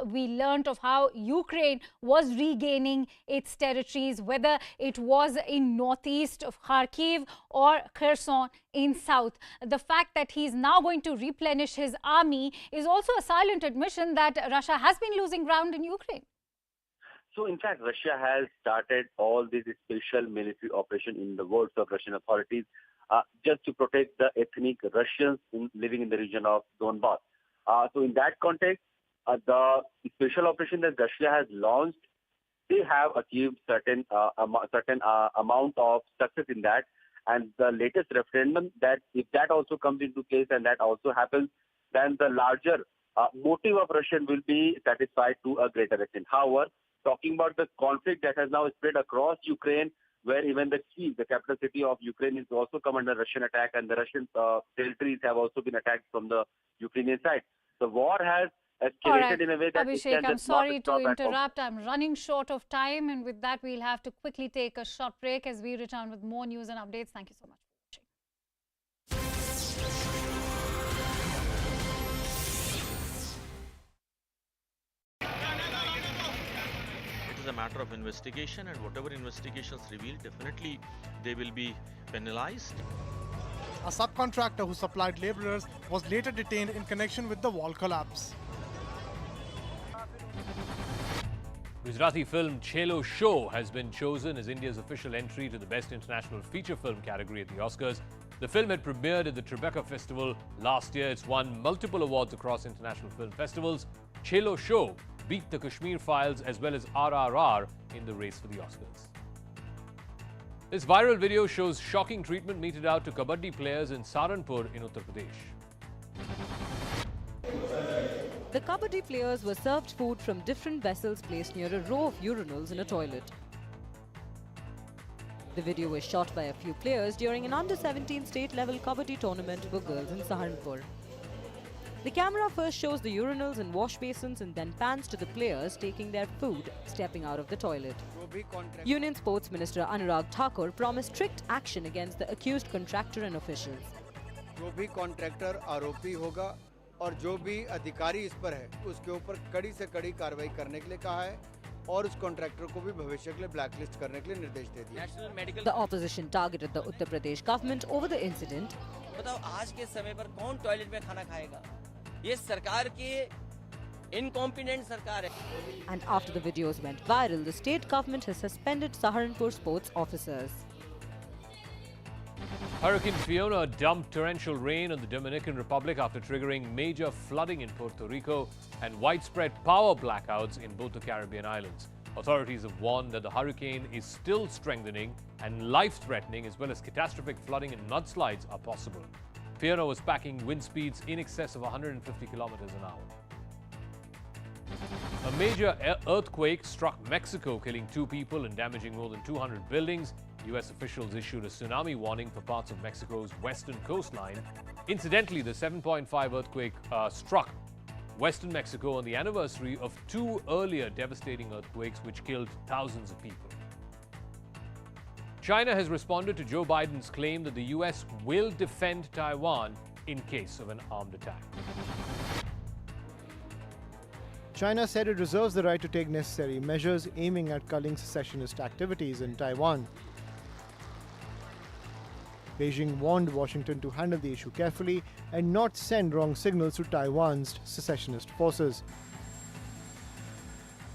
we learnt of how Ukraine was regaining its territories, whether it was in northeast of Kharkiv or Kherson in south. The fact that he's now going to replenish his army is also a silent admission that Russia has been losing ground in Ukraine.
So, in fact, Russia has started all this special military operation, in the words of Russian authorities, just to protect the ethnic Russians living in the region of Donbas. So in that context, the special operation that Russia has launched, they have achieved certain amount of success in that. And the latest referendum, that if that also comes into place and that also happens, then the larger motive of Russia will be satisfied to a greater extent. However, talking about the conflict that has now spread across Ukraine, where even the Kyiv, the capital city of Ukraine, is also come under Russian attack, and the Russian territories have also been attacked from the Ukrainian side. The war has escalated in a way that
Abhishek, I'm sorry to interrupt. I'm running short of time, and with that, we'll have to quickly take a short break as we return with more news and updates. Thank you so much.
A matter of investigation, and whatever investigations reveal, definitely they will be penalized.
A subcontractor who supplied laborers was later detained in connection with the wall collapse.
Gujarati film Chelo Show has been chosen as India's official entry to the Best International Feature Film category at the Oscars. The film had premiered at the Tribeca Festival last year. It's won multiple awards across international film festivals. Chelo Show beat the Kashmir Files as well as RRR in the race for the Oscars. This viral video shows shocking treatment meted out to kabaddi players in Saharanpur in Uttar Pradesh.
The kabaddi players were served food from different vessels placed near a row of urinals in a toilet. The video was shot by a few players during an under-17 state-level kabaddi tournament for girls in Saharanpur. The camera first shows the urinals and wash basins and then pans to the players taking their food, stepping out of the toilet. Union Sports Minister Anurag Thakur promised strict action against the accused contractor and officials.
जो भी contractor आरोपी होगा और जो भी अधिकारी इस पर है, उसके ऊपर कड़ी से कड़ी कार्रवाई करने के लिए कहा है और उस कॉन्ट्रैक्टर को भी भविष्य के लिए ब्लैकलिस्ट करने के लिए निर्देश दे दिए।
The opposition targeted the Uttar Pradesh government over the incident.
बताओ आज के समय पर कौन टॉयलेट में खाना खाएगा? ये सरकार की incompetent सरकार है।
And after the videos went viral, the state government has suspended Saharanpur sports officers.
Hurricane Fiona dumped torrential rain on the Dominican Republic after triggering major flooding in Puerto Rico and widespread power blackouts in both the Caribbean islands. Authorities have warned that the hurricane is still strengthening and life-threatening, as well as catastrophic flooding and mudslides are possible. Fiona was packing wind speeds in excess of 150 kilometers an hour. A major earthquake struck Mexico, killing 2 people and damaging more than 200 buildings. U.S. officials issued a tsunami warning for parts of Mexico's western coastline. Incidentally, the 7.5 earthquake struck western Mexico on the anniversary of 2 earlier devastating earthquakes which killed thousands of people. China has responded to Joe Biden's claim that the US will defend Taiwan in case of an armed attack.
China said it reserves the right to take necessary measures aiming at culling secessionist activities in Taiwan. Beijing warned Washington to handle the issue carefully and not send wrong signals to Taiwan's secessionist forces.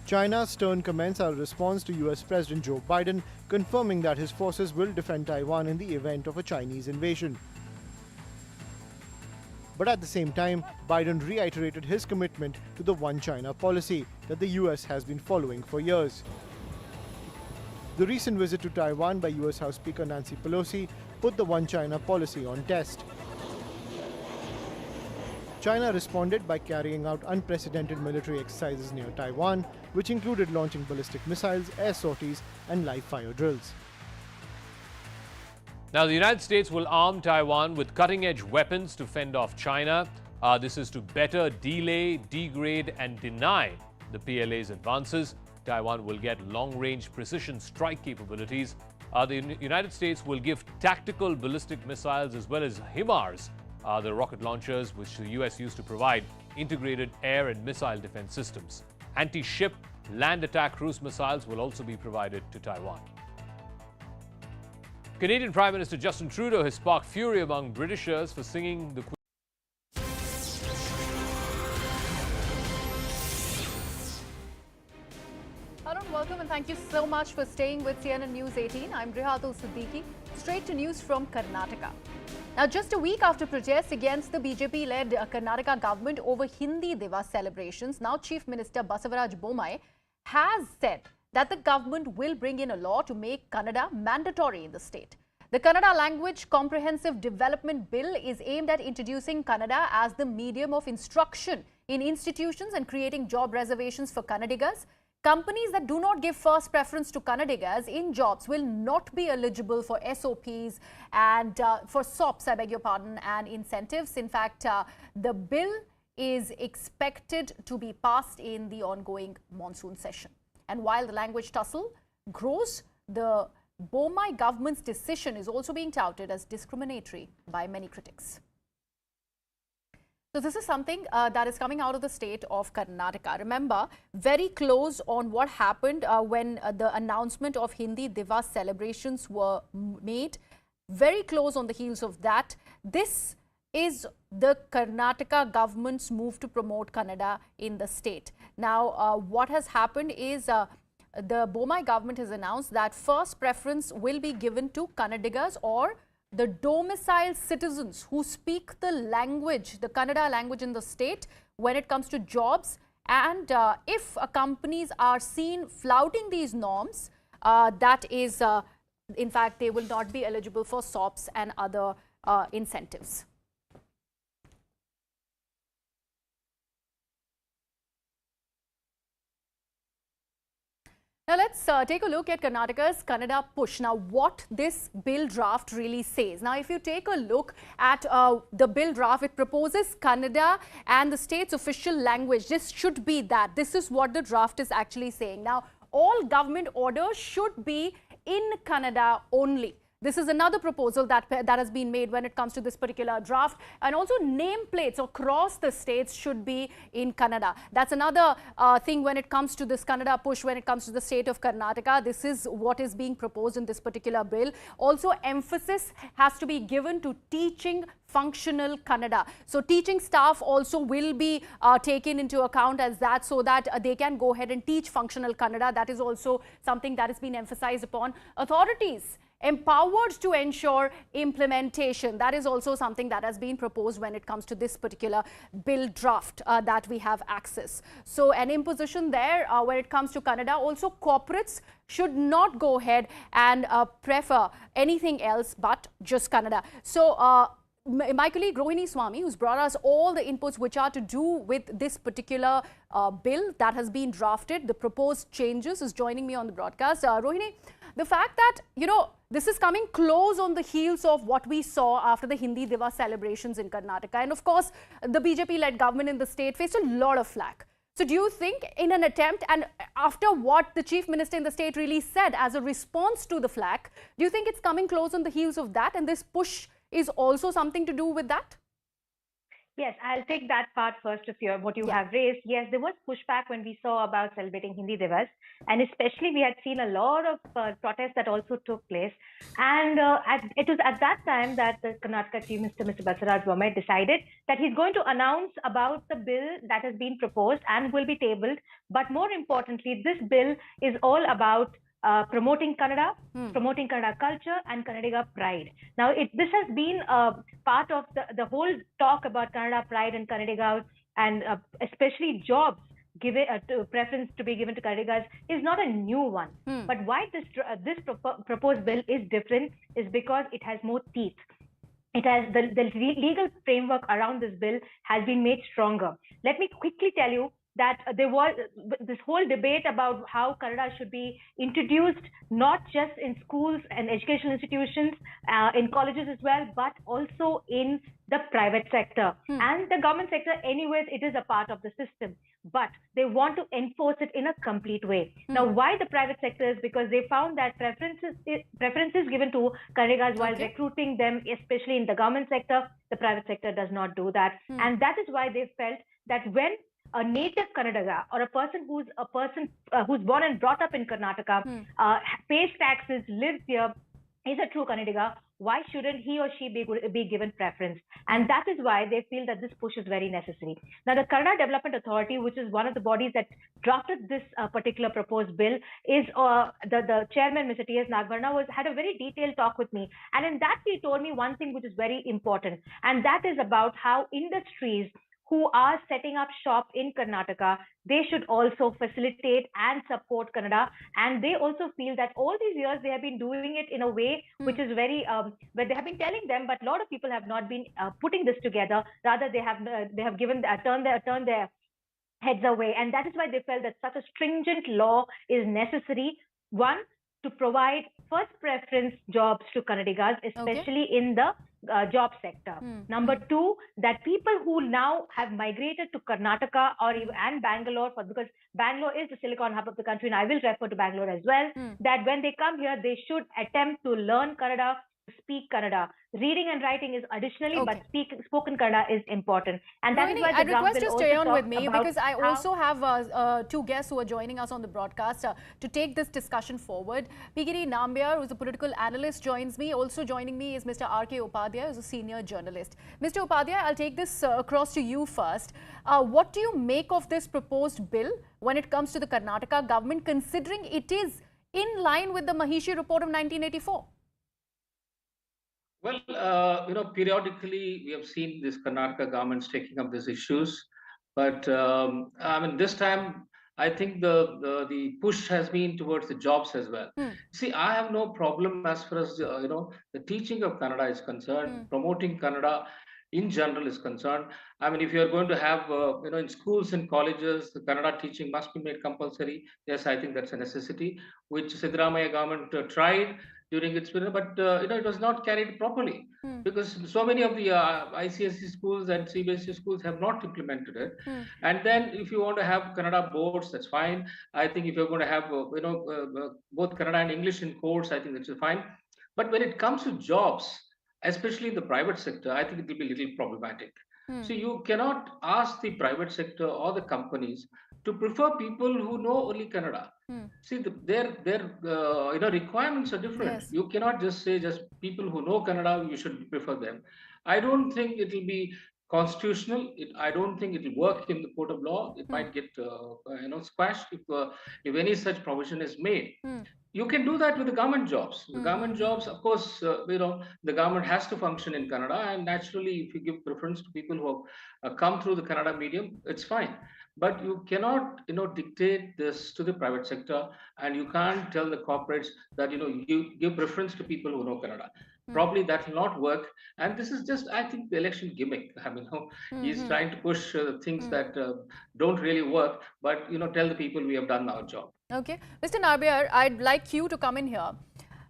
China's stern comments are a response to US President Joe Biden confirming that his forces will defend Taiwan in the event of a Chinese invasion. But at the same time, Biden reiterated his commitment to the One China policy that the US has been following for years. The recent visit to Taiwan by US House Speaker Nancy Pelosi put the One China policy on test. China responded by carrying out unprecedented military exercises near Taiwan, which included launching ballistic missiles, air sorties, and live fire drills.
Now, the United States will arm Taiwan with cutting-edge weapons to fend off China. This is to better delay, degrade, and deny the PLA's advances. Taiwan will get long-range precision strike capabilities. The United States will give tactical ballistic missiles as well as HIMARS, the rocket launchers which the US used to provide integrated air and missile defense systems. Anti-ship, land attack cruise missiles will also be provided to Taiwan. Canadian Prime Minister Justin Trudeau has sparked fury among Britishers for singing the Queen.
Arun, welcome and thank you so much for staying with CNN News 18. I'm Rihatul Siddiqui. Straight to news from Karnataka. Now, just a week after protests against the BJP-led Karnataka government over Hindi Divas celebrations, now Chief Minister Basavaraj Bommai has said that the government will bring in a law to make Kannada mandatory in the state. The Kannada Language Comprehensive Development Bill is aimed at introducing Kannada as the medium of instruction in institutions and creating job reservations for Kannadigas. Companies that do not give first preference to Kannadigas in jobs will not be eligible for SOPs and for SOPs, I beg your pardon, and incentives. In fact, the bill is expected to be passed in the ongoing monsoon session. And while the language tussle grows, the Bommai government's decision is also being touted as discriminatory by many critics. So this is something that is coming out of the state of Karnataka. Remember, very close on what happened when the announcement of Hindi Divas celebrations were made. Very close on the heels of that. This is the Karnataka government's move to promote Kannada in the state. Now, what has happened is the Bommai government has announced that first preference will be given to Kannadigas or the domiciled citizens who speak the language, the Kannada language in the state when it comes to jobs. And if companies are seen flouting these norms, that is, in fact, they will not be eligible for SOPs and other incentives. Now, let's take a look at Karnataka's Kannada push. Now, what this bill draft really says. Now, if you take a look at the bill draft, it proposes Kannada and the state's official language. This should be that. This is what the draft is actually saying. Now, all government orders should be in Kannada only. This is another proposal that has been made when it comes to this particular draft. And also nameplates across the states should be in Kannada. That's another thing when it comes to this Kannada push, when it comes to the state of Karnataka. This is what is being proposed in this particular bill. Also, emphasis has to be given to teaching functional Kannada. So teaching staff also will be taken into account as that, so that they can go ahead and teach functional Kannada. That is also something that has been emphasized upon. Authorities empowered to ensure implementation. That is also something that has been proposed when it comes to this particular bill draft that we have access. So an imposition there when it comes to Kannada. Also, corporates should not go ahead and prefer anything else but just Kannada. So my colleague Rohini Swami, who's brought us all the inputs which are to do with this particular bill that has been drafted, the proposed changes, is joining me on the broadcast. Rohini, the fact that, this is coming close on the heels of what we saw after the Hindi Divas celebrations in Karnataka. And of course, the BJP-led government in the state faced a lot of flack. So do you think in an attempt, and after what the chief minister in the state really said as a response to the flack, do you think it's coming close on the heels of that, and this push is also something to do with that?
Yes, I'll take that part first of what you have raised. Yes, there was pushback when we saw about celebrating Hindi Divas, and especially we had seen a lot of protests that also took place. And it was at that time that the Karnataka Chief Minister, Mr. Basaraj Bommai, decided that he's going to announce about the bill that has been proposed and will be tabled. But more importantly, this bill is all about promoting Kannada, promoting Kannada culture and Kannadiga pride. Now, this has been part of the whole talk about Kannada pride and Kannadiga, and especially jobs preference to be given to Kannadigas is not a new one. But why this proposed bill is different is because it has more teeth. It has the legal framework around this bill has been made stronger. Let me quickly tell you that there was this whole debate about how Kannada should be introduced, not just in schools and educational institutions, in colleges as well, but also in the private sector. And the government sector, anyways, it is a part of the system. But they want to enforce it in a complete way. Now, why the private sector is because they found that preferences given to Kannadigas while recruiting them, especially in the government sector, the private sector does not do that. And that is why they felt that when a native Kannadiga or a person who's born and brought up in Karnataka, pays taxes, lives here, is a true Kannadiga, why shouldn't he or she be given preference? And that is why they feel that this push is very necessary. Now, the Kannada Development Authority, which is one of the bodies that drafted this particular proposed bill, is the chairman, Mr. T.S. Nagvarna, had a very detailed talk with me. And in that, he told me one thing which is very important, and that is about how industries who are setting up shop in Karnataka, they should also facilitate and support Kannada. And they also feel that all these years they have been doing it in a way which is very, where they have been telling them, but a lot of people have not been putting this together. Rather, they have given turned their heads away. And that is why they felt that such a stringent law is necessary. One, to provide first preference jobs to Kannadigas, especially in the job sector. Number two, that people who now have migrated to Karnataka and Bangalore, because Bangalore is the Silicon hub of the country, and I will refer to Bangalore as well, that when they come here, they should attempt to learn Kannada, speak Kannada. Reading and writing is additionally, but spoken Kannada is important. And that is why
I request you to stay on with me, because I also have two guests who are joining us on the broadcast to take this discussion forward. Pigiri Nambiar, who is a political analyst, joins me. Also joining me is Mr. R.K. Upadhyay, who is a senior journalist. Mr. Upadhyay, I'll take this across to you first. What do you make of this proposed bill when it comes to the Karnataka government, considering it is in line with the Mahishi report of 1984?
Well, periodically we have seen this Karnataka governments taking up these issues, but I mean, this time I think the push has been towards the jobs as well. See, I have no problem as far as the teaching of Kannada is concerned, promoting Kannada in general is concerned. I mean, if you are going to have in schools and colleges, the Kannada teaching must be made compulsory. Yes, I think that's a necessity, which Siddaramaiah government tried during its period, but it was not carried properly because so many of the ICSE schools and CBSE schools have not implemented it. And then if you want to have Kannada boards, that's fine. I think if you're going to have both Kannada and English in courts, I think that's fine. But when it comes to jobs, especially in the private sector, I think it will be a little problematic. So you cannot ask the private sector or the companies to prefer people who know only Kannada. See, their requirements are different.
Yes.
You cannot just say just people who know Kannada, you should prefer them. I don't think it will be constitutional. I don't think it will work in the court of law. It might get squashed if any such provision is made. You can do that with the government jobs. The government jobs, of course, the government has to function in Kannada, and naturally, if you give preference to people who have come through the Kannada medium, it's fine. But you cannot, dictate this to the private sector, and you can't tell the corporates that you give preference to people who know Kannada. Probably that will not work, and this is just, I think, the election gimmick. I mean, he's trying to push things that don't really work, but tell the people we have done our job.
Okay. Mr. Narbiar, I'd like you to come in here.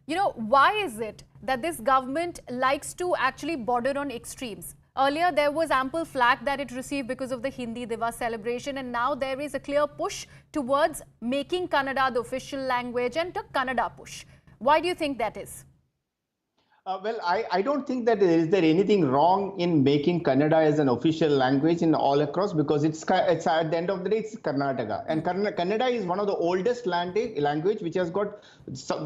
You know, why is it that this government likes to actually border on extremes? Earlier, there was ample flack that it received because of the Hindi Divas celebration, and now there is a clear push towards making Kannada the official language and the Kannada push. Why do you think that is?
I don't think that there anything wrong in making Kannada as an official language in all across, because it's at the end of the day it's Karnataka, and Kannada is one of the oldest language which has got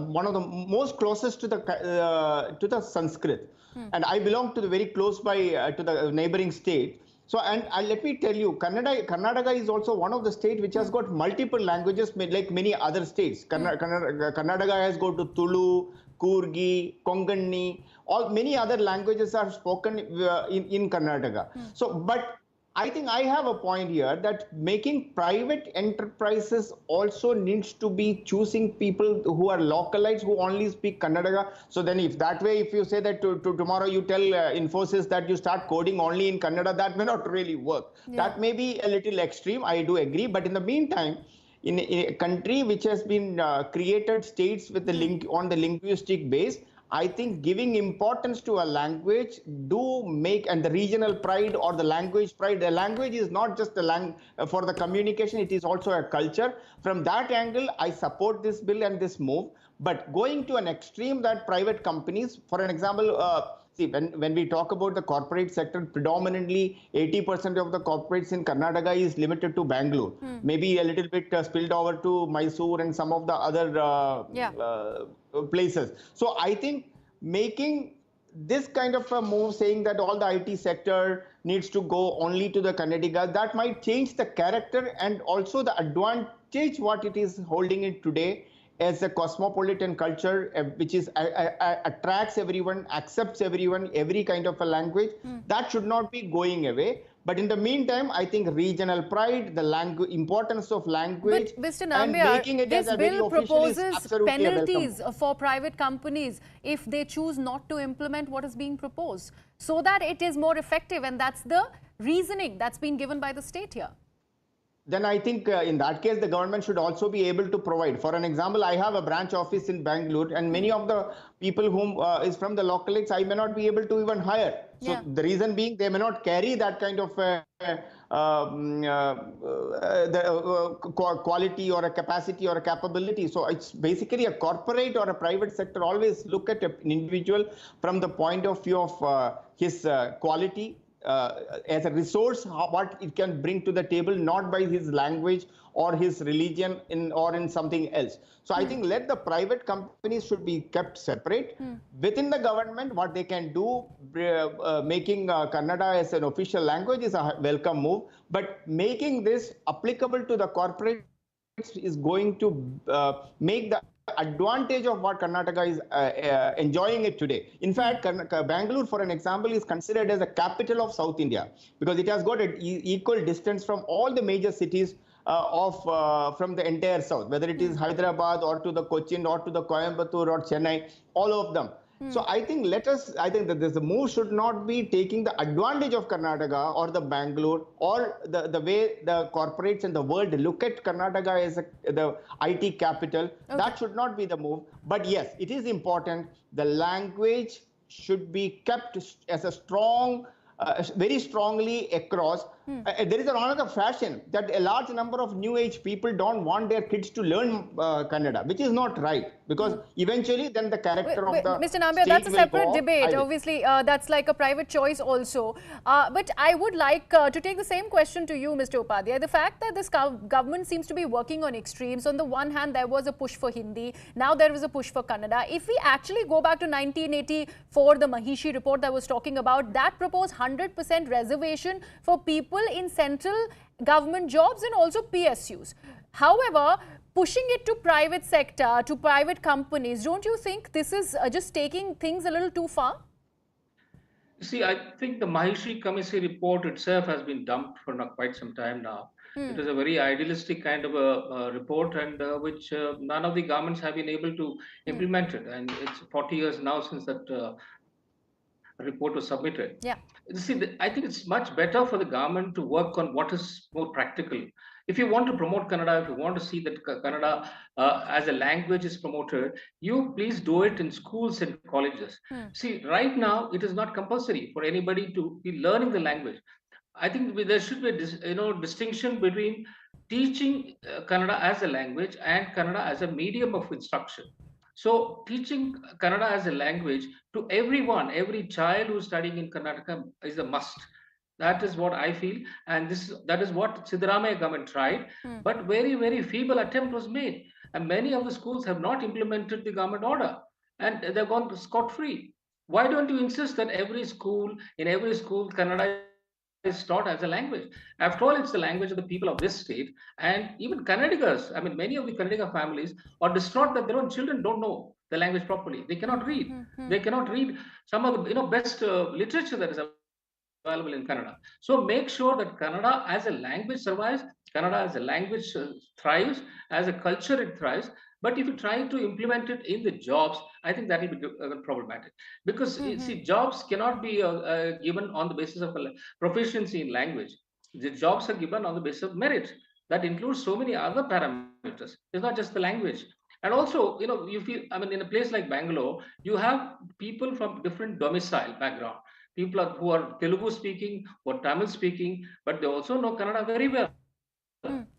one of the most closest to the Sanskrit, and I belong to the very close by to the neighboring state. So, and let me tell you, Karnataka is also one of the states which has got multiple languages like many other states. Karnataka has got to Tulu, Kurgi, Konkani, many other languages are spoken in Karnataka. So, but I think I have a point here that making private enterprises also needs to be choosing people who are localized, who only speak Kannada. So then if that way, if you say that tomorrow you tell Infosys that you start coding only in Kannada, that may not really work. Yeah. That may be a little extreme, I do agree. But in the meantime, in a country which has been created states with the on the linguistic base, I think giving importance to a language do make, and the regional pride or the language pride, the language is not just for the communication, it is also a culture. From that angle, I support this bill and this move. But going to an extreme that private companies, for an example, see, when we talk about the corporate sector, predominantly 80% of the corporates in Karnataka is limited to Bangalore. Maybe a little bit spilled over to Mysore and some of the other places. So I think making this kind of a move, saying that all the IT sector needs to go only to the Kannadiga, that might change the character and also the advantage what it is holding it today as a cosmopolitan culture, which is attracts everyone, accepts everyone, every kind of a language. That should not be going away. But in the meantime, I think regional pride, the importance of language,
but Mr.
and making it
this
as a
bill
very
proposes penalties for private companies if they choose not to implement what is being proposed, so that it is more effective, and that's the reasoning that's been given by the state here.
Then I think in that case, the government should also be able to provide. For an example, I have a branch office in Bangalore, and many of the people whom is from the localites, I may not be able to even hire. So the reason being, they may not carry that kind of quality or a capacity or a capability. So it's basically a corporate or a private sector always look at an individual from the point of view of his quality, as a resource, what it can bring to the table, not by his language or his religion or in something else. So I think let the private companies should be kept separate. Within the government, what they can do, making Kannada as an official language is a welcome move, but making this applicable to the corporates is going to make the advantage of what Karnataka is enjoying it today. In fact, Bangalore, for an example, is considered as a capital of South India because it has got an equal distance from all the major cities from the entire south, whether it is Hyderabad or to the Cochin or to the Coimbatore or Chennai, all of them. So I think I think that the move should not be taking the advantage of Karnataka or the Bangalore or the way the corporates and the world look at Karnataka as the IT capital. Okay. That should not be the move. But yes, it is important. The language should be kept as a strong, very strongly across. There is another fashion that a large number of new age people don't want their kids to learn Kannada, which is not right, because eventually then the character of the
Mr. Nambia, that's a separate debate. Obviously, that's like a private choice also. But I would like to take the same question to you, Mr. Upadhyay. The fact that this government seems to be working on extremes. On the one hand, there was a push for Hindi. Now there is a push for Kannada. If we actually go back to 1984, the Mahishi report that was talking about, that proposed 100% reservation for people in central government jobs and also PSUs. However, pushing it to private sector, to private companies, don't you think this is just taking things a little too far?
See, I think the Mahishi Committee report itself has been dumped for quite some time now. It is a very idealistic kind of a report, and which none of the governments have been able to implement it. And it's 40 years now since that report was submitted.
Yeah.
See, I think it's much better for the government to work on what is more practical. If you want to promote Kannada, if you want to see that Kannada as a language is promoted, you please do it in schools and colleges. See, right now it is not compulsory for anybody to be learning the language. I think there should be a distinction between teaching Kannada as a language and Kannada as a medium of instruction. So teaching Kannada as a language to everyone, every child who's studying in Karnataka is a must. That is what I feel, and that is what Siddaramaiah government tried, but very feeble attempt was made, and many of the schools have not implemented the government order, and they've gone scot-free. Why don't you insist that in every school, Kannada is taught as a language? After all, it's the language of the people of this state, and even Kannadigas. I mean, many of the Kannadiga families are distraught that their own children don't know the language properly. They cannot read. They cannot read some of the best literature that is available in Kannada. So make sure that Kannada as a language survives, Kannada as a language thrives, as a culture it thrives. But if you try to implement it in the jobs, I think that will be problematic. Because see, jobs cannot be given on the basis of proficiency in language. The jobs are given on the basis of merit. That includes so many other parameters. It's not just the language. And also, you feel, I mean, in a place like Bangalore, you have people from different domicile background. People who are Telugu speaking or Tamil speaking, but they also know Kannada very well.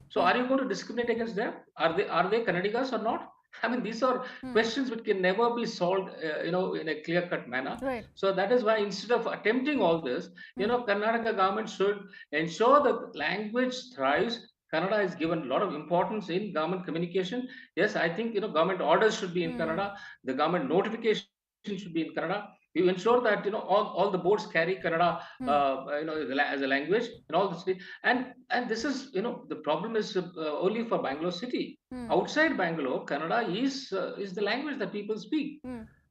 So are you going to discriminate against them? Are they Kannadigas or not? I mean, these are questions which can never be solved, in a clear-cut manner.
Right.
So that is why instead of attempting all this, Karnataka government should ensure that language thrives. Kannada is given a lot of importance in government communication. Yes, I think government orders should be in Kannada. The government notification should be in Kannada. You ensure that all the boards carry Kannada as a language in all the city. And this is the problem is only for Bangalore city. Outside Bangalore, Kannada is the language that people speak.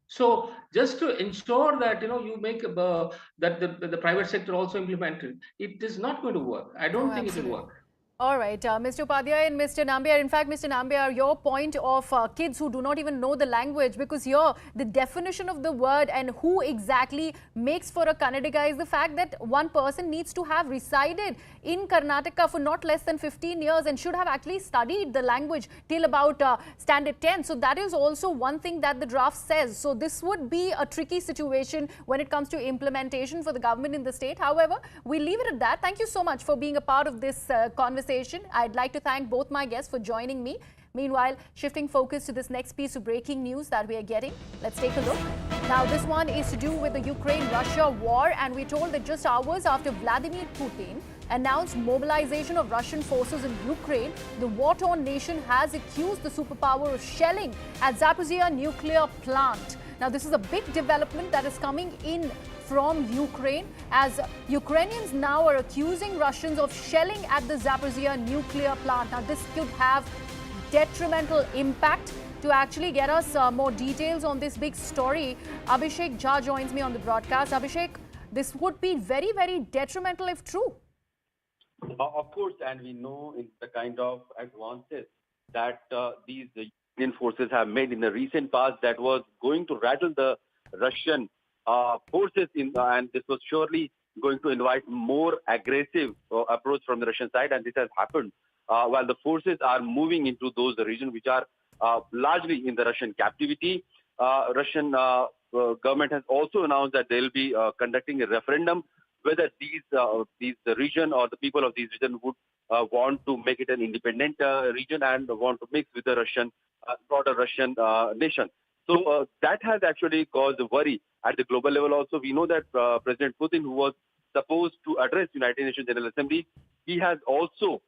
So just to ensure that you make that the private sector also implemented, it is not going to work. I don't think it will work.
All right, Mr. Upadhyay and Mr. Nambiar. In fact, Mr. Nambiar, your point of kids who do not even know the language, because here the definition of the word and who exactly makes for a Kannadiga is the fact that one person needs to have resided in Karnataka for not less than 15 years and should have actually studied the language till about standard 10. So that is also one thing that the draft says. So this would be a tricky situation when it comes to implementation for the government in the state. However, we leave it at that. Thank you so much for being a part of this conversation. I'd like to thank both my guests for joining me. Meanwhile, shifting focus to this next piece of breaking news that we are getting. Let's take a look. Now, this one is to do with the Ukraine-Russia war, and we're told that just hours after Vladimir Putin announced mobilization of Russian forces in Ukraine, the war-torn nation has accused the superpower of shelling at Zaporizhzhia nuclear plant. Now, this is a big development that is coming in from Ukraine, as Ukrainians now are accusing Russians of shelling at the Zaporizhzhia nuclear plant. Now, this could have detrimental impact. To actually get us more details on this big story, Abhishek Jha joins me on the broadcast. Abhishek, this would be very, very detrimental if true.
Of course, and we know in the kind of advances that these Indian forces have made in the recent past that was going to rattle the Russian forces and this was surely going to invite more aggressive approach from the Russian side, and this has happened while the forces are moving into those regions which are largely in the Russian captivity. Russian government has also announced that they will be conducting a referendum whether the region or the people of these region would want to make it an independent region and want to mix with the Russian broader Russian nation. So that has actually caused worry at the global level. Also, we know that President Putin, who was supposed to address United Nations General Assembly, he has also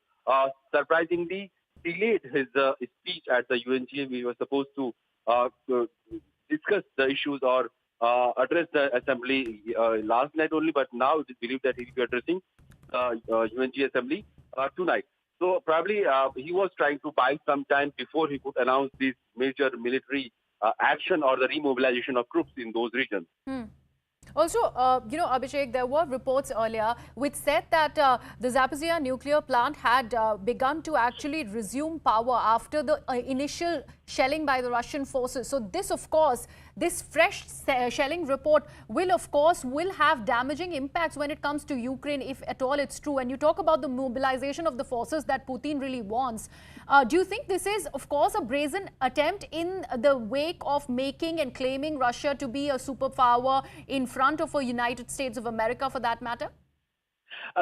surprisingly delayed his speech at the UNGA. We were supposed to discuss the issues or address the assembly last night only, but now it is believed that he will be addressing UNGA assembly tonight. So probably he was trying to buy some time before he could announce this major military action or the remobilization of troops in those regions.
Also, Abhishek, there were reports earlier which said that the Zaporizhzhia nuclear plant had begun to actually resume power after the initial shelling by the Russian forces. So this, of course, this fresh shelling report will, of course, have damaging impacts when it comes to Ukraine, if at all it's true. And you talk about the mobilization of the forces that Putin really wants. Do you think this is, of course, a brazen attempt in the wake of making and claiming Russia to be a superpower in front of a United States of America, for that matter?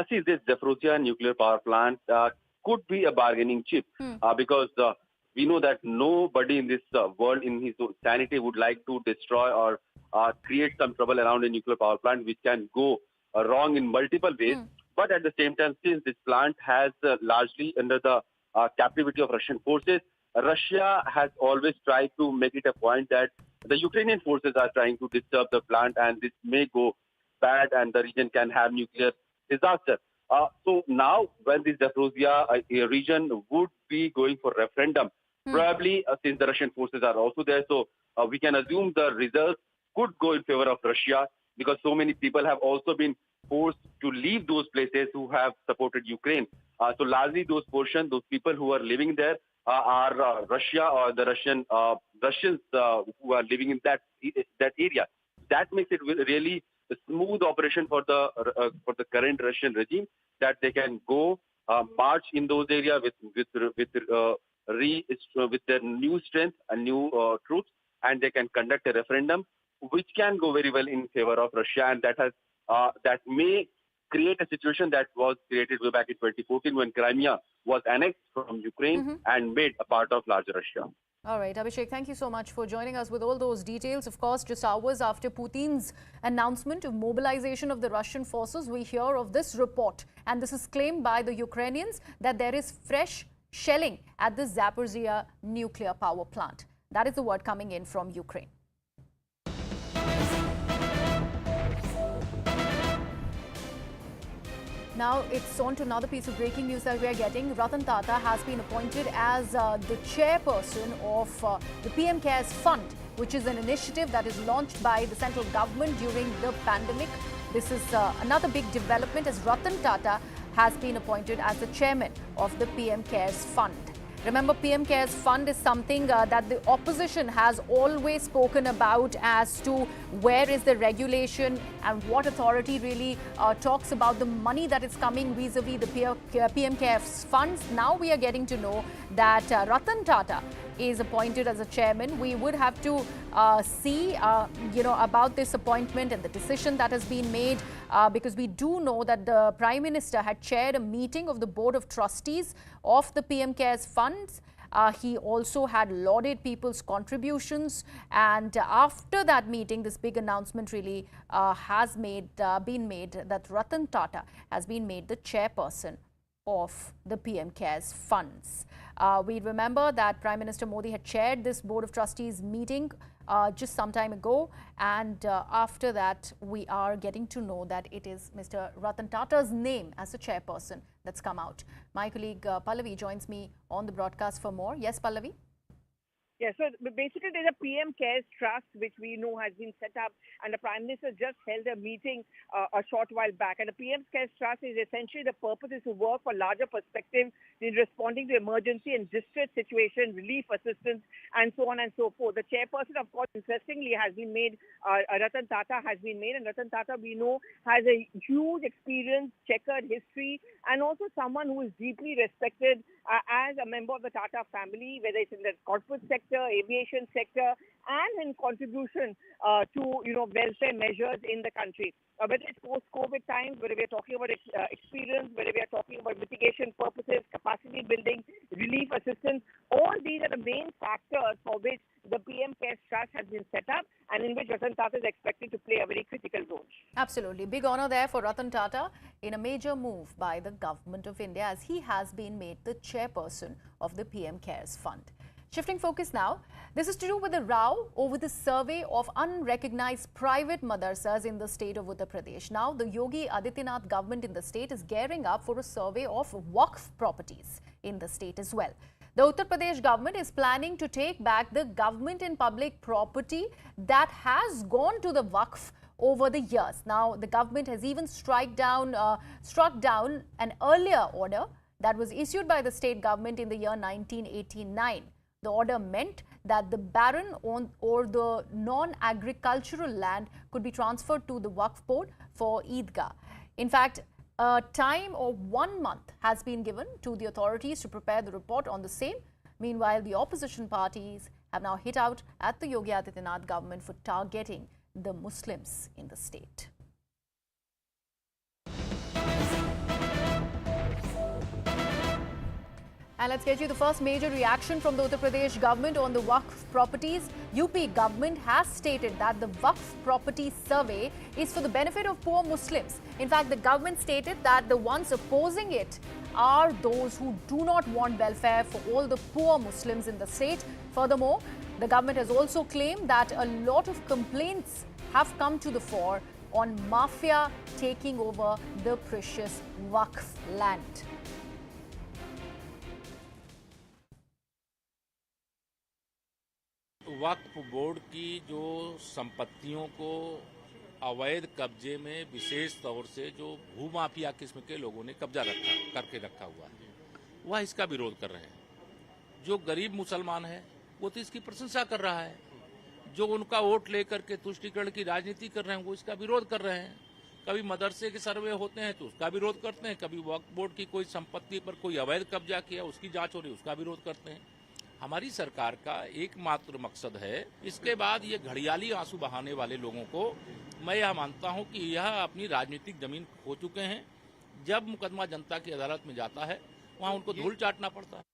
See, this Zaporizhzhia nuclear power plant could be a bargaining chip because we know that nobody in this world in his sanity would like to destroy or create some trouble around a nuclear power plant, which can go wrong in multiple ways. But at the same time, since this plant has largely under the captivity of Russian forces, Russia has always tried to make it a point that the Ukrainian forces are trying to disturb the plant, and this may go bad and the region can have nuclear disaster. So now when this Zaporizhzhia region would be going for referendum, probably since the Russian forces are also there, so we can assume the results could go in favor of Russia, because so many people have also been forced to leave those places who have supported Ukraine. So largely those people who are living there are Russia or the Russians who are living in that area. That makes it really a smooth operation for the current Russian regime, that they can go march in those areas with their new strength and new troops, and they can conduct a referendum which can go very well in favor of Russia, and that may create a situation that was created way back in 2014 when Crimea was annexed from Ukraine and made a part of larger Russia.
All right, Abhishek, thank you so much for joining us with all those details. Of course, just hours after Putin's announcement of mobilization of the Russian forces, we hear of this report. And this is claimed by the Ukrainians that there is fresh shelling at the Zaporizhzhia nuclear power plant. That is the word coming in from Ukraine. Now it's on to another piece of breaking news that we are getting. Ratan Tata has been appointed as the chairperson of the PM Cares Fund, which is an initiative that is launched by the central government during the pandemic. This is another big development, as Ratan Tata has been appointed as the chairman of the PM Cares Fund. Remember, PM Cares Fund is something that the opposition has always spoken about as to where is the regulation and what authority really talks about the money that is coming vis-a-vis the PM Cares funds. Now we are getting to know that Ratan Tata is appointed as a chairman. We would have to see, about this appointment and the decision that has been made, because we do know that the Prime Minister had chaired a meeting of the Board of Trustees of the PM Cares funds. He also had lauded people's contributions, and after that meeting, this big announcement really has been made that Ratan Tata has been made the chairperson of the PM Cares funds. We remember that Prime Minister Modi had chaired this Board of Trustees meeting just some time ago, and after that we are getting to know that it is Mr. Ratan Tata's name as the chairperson that's come out. My colleague Pallavi joins me on the broadcast for more. Yes, Pallavi?
Yeah, so basically there's a PM Cares Trust which we know has been set up, and the Prime Minister just held a meeting a short while back. And the PM Cares Trust is essentially, the purpose is to work for larger perspective in responding to emergency and distress situation, relief assistance, and so on and so forth. The chairperson, of course, interestingly has been made, Ratan Tata has been made, and Ratan Tata, we know, has a huge experience, checkered history, and also someone who is deeply respected as a member of the Tata family, whether it's in the corporate sector, aviation sector, and in contribution to welfare measures in the country. Whether it's post-COVID times, whether we are talking about experience, whether we are talking about mitigation purposes, capacity building, relief assistance, all these are the main factors for which the PM Cares Trust has been set up, and in which Ratan Tata is expected to play a very critical role.
Absolutely. Big honor there for Ratan Tata in a major move by the Government of India, as he has been made the chairperson of the PM Cares Fund. Shifting focus now, this is to do with the row over the survey of unrecognized private madrasas in the state of Uttar Pradesh. Now, the Yogi Adityanath government in the state is gearing up for a survey of Waqf properties in the state as well. The Uttar Pradesh government is planning to take back the government and public property that has gone to the Waqf over the years. Now, the government has even struck down an earlier order that was issued by the state government in the year 1989. The order meant that the barren or the non-agricultural land could be transferred to the Waqf board for Eidgah. In fact, a time of 1 month has been given to the authorities to prepare the report on the same. Meanwhile, the opposition parties have now hit out at the Yogi Adityanath government for targeting the Muslims in the state. And let's get you the first major reaction from the Uttar Pradesh government on the Waqf properties. UP government has stated that the Waqf property survey is for the benefit of poor Muslims. In fact, the government stated that the ones opposing it are those who do not want welfare for all the poor Muslims in the state. Furthermore, the government has also claimed that a lot of complaints have come to the fore on mafia taking over the precious Waqf land.
Waqf board की जो संपत्तियों को अवैध कब्जे में विशेष तौर से जो भूमाफिया किस्म के लोगों ने कब्जा करके रखा हुआ है, वह इसका विरोध कर रहे हैं। जो गरीब मुसलमान है वो तो इसकी प्रशंसा कर रहा है, जो उनका वोट लेकर के तुष्टीकरण की राजनीति कर रहे हैं वो इसका विरोध कर रहे हैं। कभी मदरसे के सर्वे होते हैं तो उसका विरोध करते हैं, कभी वक्फ बोर्ड की कोई संपत्ति पर कोई अवैध कब्जा किया उसकी जांच हो रही उसका विरोध करते हैं। हमारी सरकार का एकमात्र मकसद है, इसके बाद ये घड़ियाली आंसू बहाने वाले लोगों को मैं यह मानता हूं कि यह अपनी राजनीतिक जमीन खो चुके हैं। जब मुकदमा जनता की अदालत में जाता है वहां उनको धूल चाटना पड़ता है।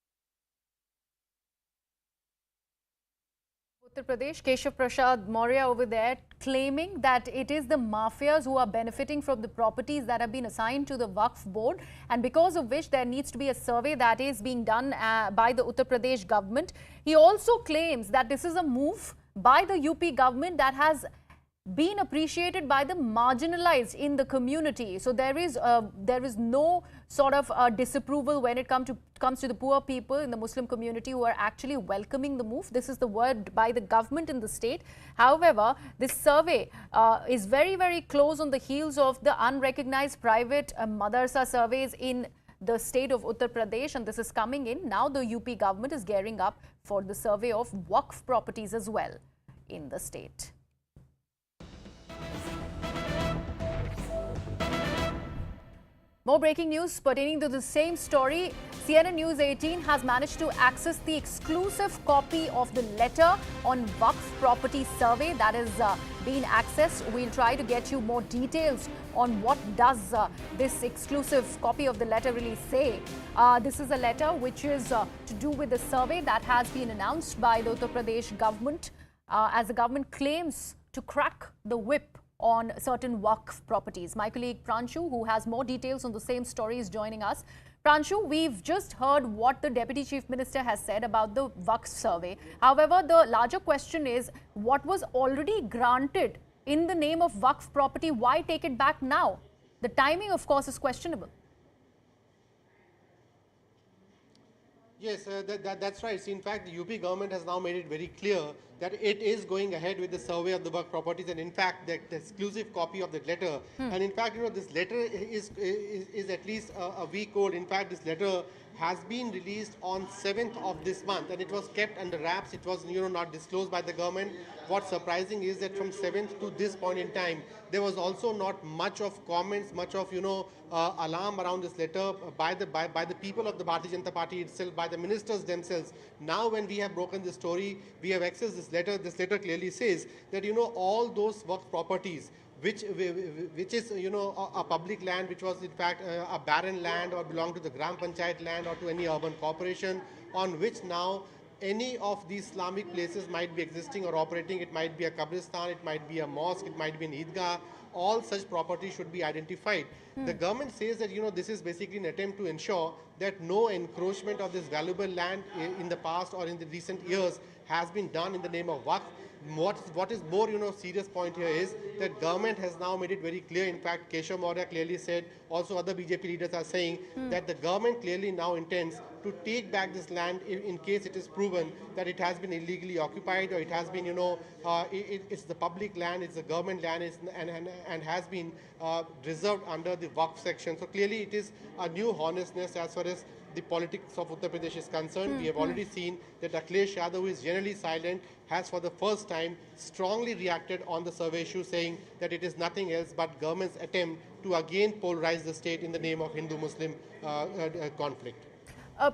Uttar Pradesh, Keshav Prasad Maurya over there claiming that it is the mafias who are benefiting from the properties that have been assigned to the Waqf board, and because of which there needs to be a survey that is being done by the Uttar Pradesh government. He also claims that this is a move by the UP government that has been appreciated by the marginalized in the community. So there is no sort of disapproval when it comes to the poor people in the Muslim community who are actually welcoming the move. This is the word by the government in the state. However, this survey is very, very close on the heels of the unrecognized private madrasa surveys in the state of Uttar Pradesh, and this is coming in. Now the UP government is gearing up for the survey of Waqf properties as well in the state. More breaking news pertaining to the same story. CNN News 18 has managed to access the exclusive copy of the letter on Waqf property survey that is being accessed. We'll try to get you more details on what does this exclusive copy of the letter really say. This is a letter which is to do with the survey that has been announced by the Uttar Pradesh government as the government claims to crack the whip on certain Waqf properties. My colleague Pranshu, who has more details on the same story, is joining us. Pranshu, we've just heard what the Deputy Chief Minister has said about the Waqf survey. However, the larger question is what was already granted in the name of Waqf property, why take it back now? The timing, of course, is questionable.
Yes, that's right. So in fact, the UP government has now made it very clear that it is going ahead with the survey of the Waqf properties, and in fact, the exclusive copy of that letter. And in fact, this letter is at least a week old. In fact, this letter has been released on 7th of this month, and it was kept under wraps. It was not disclosed by the government. What's surprising is that from 7th to this point in time, there was also not much of comments, much of alarm around this letter by the people of the Bharatiya Janata Party itself, by the ministers themselves. Now, when we have broken this story, we have accessed this letter. This letter clearly says that all those Waqf properties which is a public land, which was in fact a barren land or belonged to the Gram Panchayat land or to any urban corporation, on which now any of these Islamic places might be existing or operating. It might be a Qabristan, it might be a mosque, it might be an Eidgah. All such property should be identified. The government says that this is basically an attempt to ensure that no encroachment of this valuable land in the past or in the recent years has been done in the name of Waqf. What is more serious point here is that government has now made it very clear. In fact, Keshav Maurya clearly said, also other BJP leaders are saying that the government clearly now intends to take back this land in case it is proven that it has been illegally occupied, or it has been it's the public land, it's the government land, and has been reserved under the Waqf section. So clearly it is a new honestness as far as the politics of Uttar Pradesh is concerned. We have already seen that Akhilesh Yadav, who is generally silent, has for the first time strongly reacted on the survey issue, saying that it is nothing else but government's attempt to again polarize the state in the name of Hindu-Muslim conflict.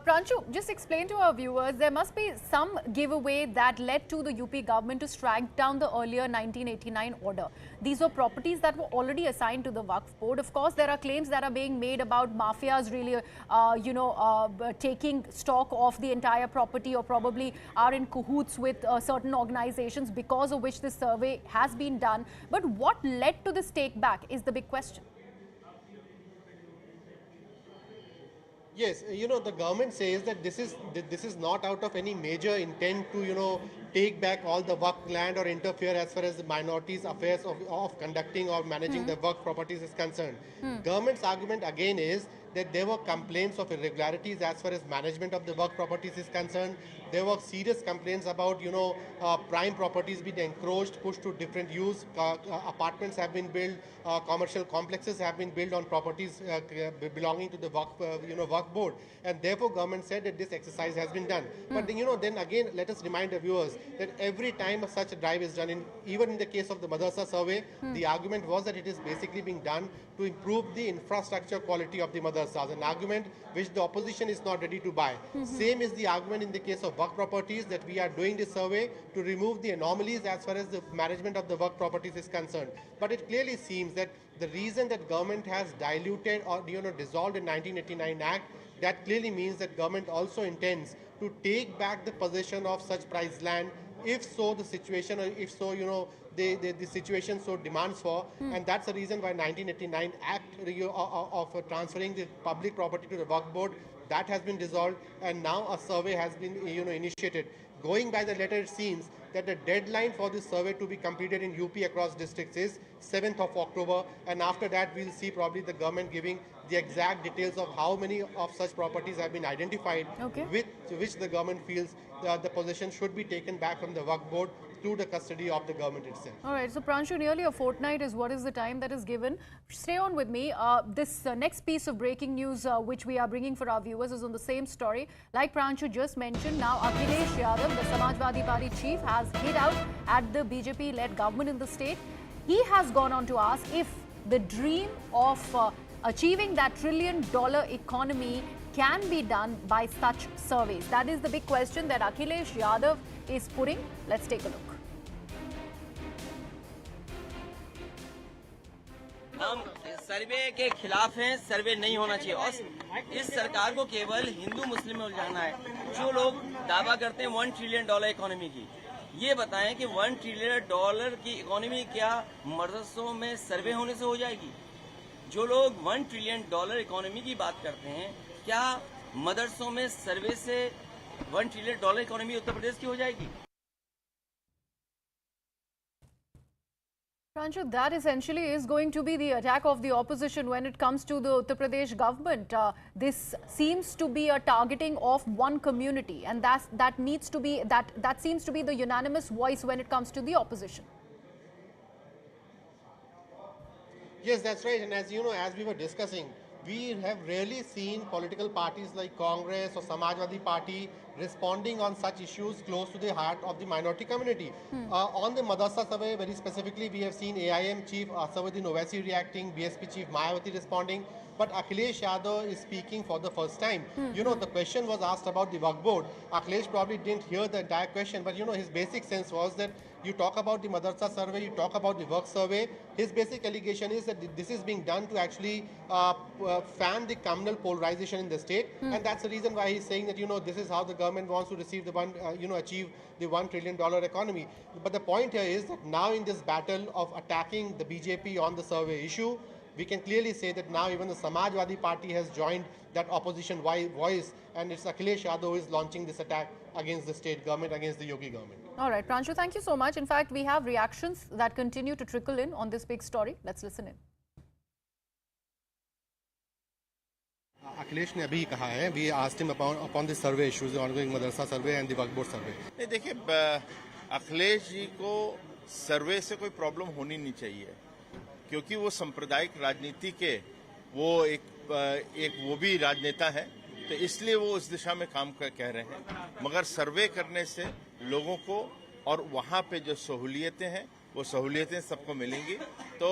Pranchu, just explain to our viewers, there must be some giveaway that led to the UP government to strike down the earlier 1989 order. These were properties that were already assigned to the Waqf board. Of course, there are claims that are being made about mafias really, taking stock of the entire property, or probably are in cahoots with certain organizations, because of which this survey has been done. But what led to this take back is the big question.
Yes, the government says that this is not out of any major intent to, take back all the Waqf land or interfere as far as the minorities' affairs of conducting or managing the Waqf properties is concerned. Government's argument again is that there were complaints of irregularities as far as management of the Waqf properties is concerned. There were serious complaints about, prime properties being encroached, pushed to different use. Apartments have been built, commercial complexes have been built on properties belonging to the Waqf board, and therefore government said that this exercise has been done. But then again, let us remind the viewers that every time such a drive is done, even in the case of the madrasa survey, the argument was that it is basically being done to improve the infrastructure quality of the madrasas, an argument which the opposition is not ready to buy. Same is the argument in the case of Waqf properties, that we are doing this survey to remove the anomalies as far as the management of the Waqf properties is concerned. But it clearly seems that the reason that government has diluted or dissolved in 1989 Act, that clearly means that government also intends to take back the possession of such prized land, if so the situation, or if so the situation so demands for, and that's the reason why 1989 Act of transferring the public property to the Waqf board, that has been dissolved, and now a survey has been initiated. Going by the letter, it seems that the deadline for this survey to be completed in UP across districts is 7th of October, and after that we'll see probably the government giving the exact details of how many of such properties have been identified, with which the government feels the possession should be taken back from the Waqf board to the custody of the government itself.
All right, so Pranshu, nearly a fortnight is what is the time that is given. Stay on with me. This next piece of breaking news which we are bringing for our viewers is on the same story. Like Pranshu just mentioned, now Akhilesh Yadav, the Samajwadi Party chief, has hit out at the BJP-led government in the state. He has gone on to ask if the dream of achieving that $1 trillion economy can be done by such surveys. That is the big question that Akhilesh Yadav is putting. Let's take a look.
हम सर्वे के खिलाफ हैं, सर्वे नहीं होना चाहिए, और इस सरकार को केवल हिंदू मुस्लिम में उलझाना है। जो लोग दावा करते हैं $1 ट्रिलियन इकोनॉमी की, ये बताएं कि $1 ट्रिलियन की इकोनॉमी क्या मदरसों में सर्वे होने से हो जाएगी? जो लोग $1 ट्रिलियन इकोनॉमी की बात करते हैं, क्या मदरसों में सर्वे से $1 ट्रिलियन इकोनॉमी उत्तर प्रदेश की हो जाएगी?
Pranshu, that essentially is going to be the attack of the opposition when it comes to the Uttar Pradesh government. This seems to be a targeting of one community, and that needs to be that seems to be the unanimous voice when it comes to the opposition.
Yes, that's right. And as you know, as we were discussing, we have rarely seen political parties like Congress or Samajwadi Party responding on such issues close to the heart of the minority community. On the madrasa survey, very specifically, we have seen AIM chief Asaduddin Owaisi reacting, BSP chief Mayawati responding, but Akhilesh Yadav is speaking for the first time. The question was asked about the Waqf board. Akhilesh probably didn't hear the entire question, but his basic sense was that you talk about the madrasa survey, you talk about the Waqf survey. His basic allegation is that this is being done to actually fan the communal polarization in the state, and that's the reason why he's saying that this is how the government wants to receive the achieve the $1 trillion economy. But the point here is that now in this battle of attacking the BJP on the survey issue, we can clearly say that now even the Samajwadi Party has joined that opposition voice, and it's Akhilesh Yadav who is launching this attack against the state government, against the Yogi government.
All right, Pranshu, thank you so much. In fact, we have reactions that continue to trickle in on this big story. Let's listen in.
Akhilesh ने अभी कहा है, we asked him upon the survey issues, the ongoing madrasa survey and the Waqf board survey.
नहीं, देखिए अखिलेश जी को सर्वे से कोई problem होनी नहीं चाहिए, क्योंकि वो सांप्रदायिक राजनीति के वो एक वो भी राजनेता है तो इसलिए वो इस दिशा में काम कह रहे हैं। मगर सर्वे करने से लोगों को और वहाँ पे जो सहूलियतें हैं वो सहूलियतें सबको मिलेंगी, तो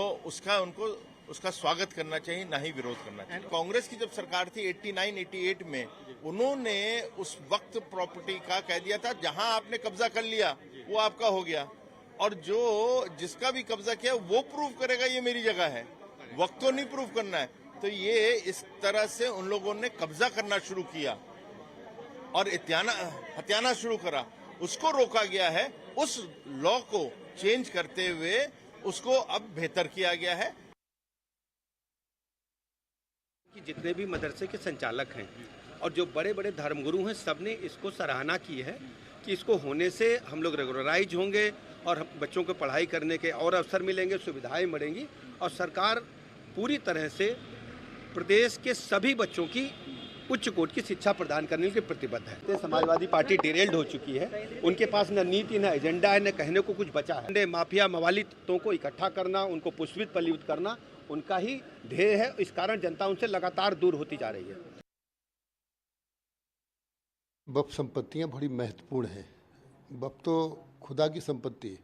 उसका स्वागत करना चाहिए, ना ही विरोध करना चाहिए। कांग्रेस की जब सरकार थी 89-88 में, उन्होंने उस वक्त प्रॉपर्टी का कह दिया था जहां आपने कब्जा कर लिया वो आपका हो गया, और जिसका भी कब्जा किया वो प्रूव करेगा ये मेरी जगह है, वक्त तो नहीं प्रूव करना है। तो ये इस तरह से उन लोगों ने कब्जा करना शुरू किया और हत्याना शुरू करा, उसको रोका गया है। उस लॉ को चेंज करते हुए उसको अब बेहतर किया गया है।
कि जितने भी मदरसे के संचालक हैं और जो बड़े बड़े धर्मगुरु हैं, सबने इसको सराहना की है कि इसको होने से हम लोग रेगुलराइज होंगे और बच्चों को पढ़ाई करने के और अवसर मिलेंगे, सुविधाएं मिलेंगी, और सरकार पूरी तरह से प्रदेश के सभी बच्चों की उच्च कोटि की शिक्षा प्रदान करने के प्रतिबद्ध है। समाजवादी पार्टी डिरेल्ड हो चुकी है, उनके पास न नीति, न एजेंडा है, न कहने को कुछ बचा है। माफिया मवालितों को इकट्ठा करना, उनको पुष्पित पल्लीभूत करना उनका ही ध्येय है। इस कारण जनता उनसे लगातार दूर होती जा रही है।
वक्फ संपत्तियां बड़ी महत्वपूर्ण हैं। वक्फ तो खुदा की संपत्ति है,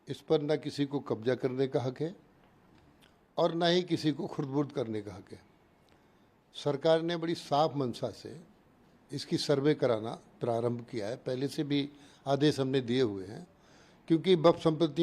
इस पर न किसी को कब्जा करने का हक है और न ही किसी को खुर्द-बुर्द करने का हक है। सरकार ने बड़ी साफ मंशा से इसकी सर्वे कराना प्रारंभ किया है, पहले से भी आदेश हमने दिए हुए हैं, क्योंकि वक्फ संपत्तियों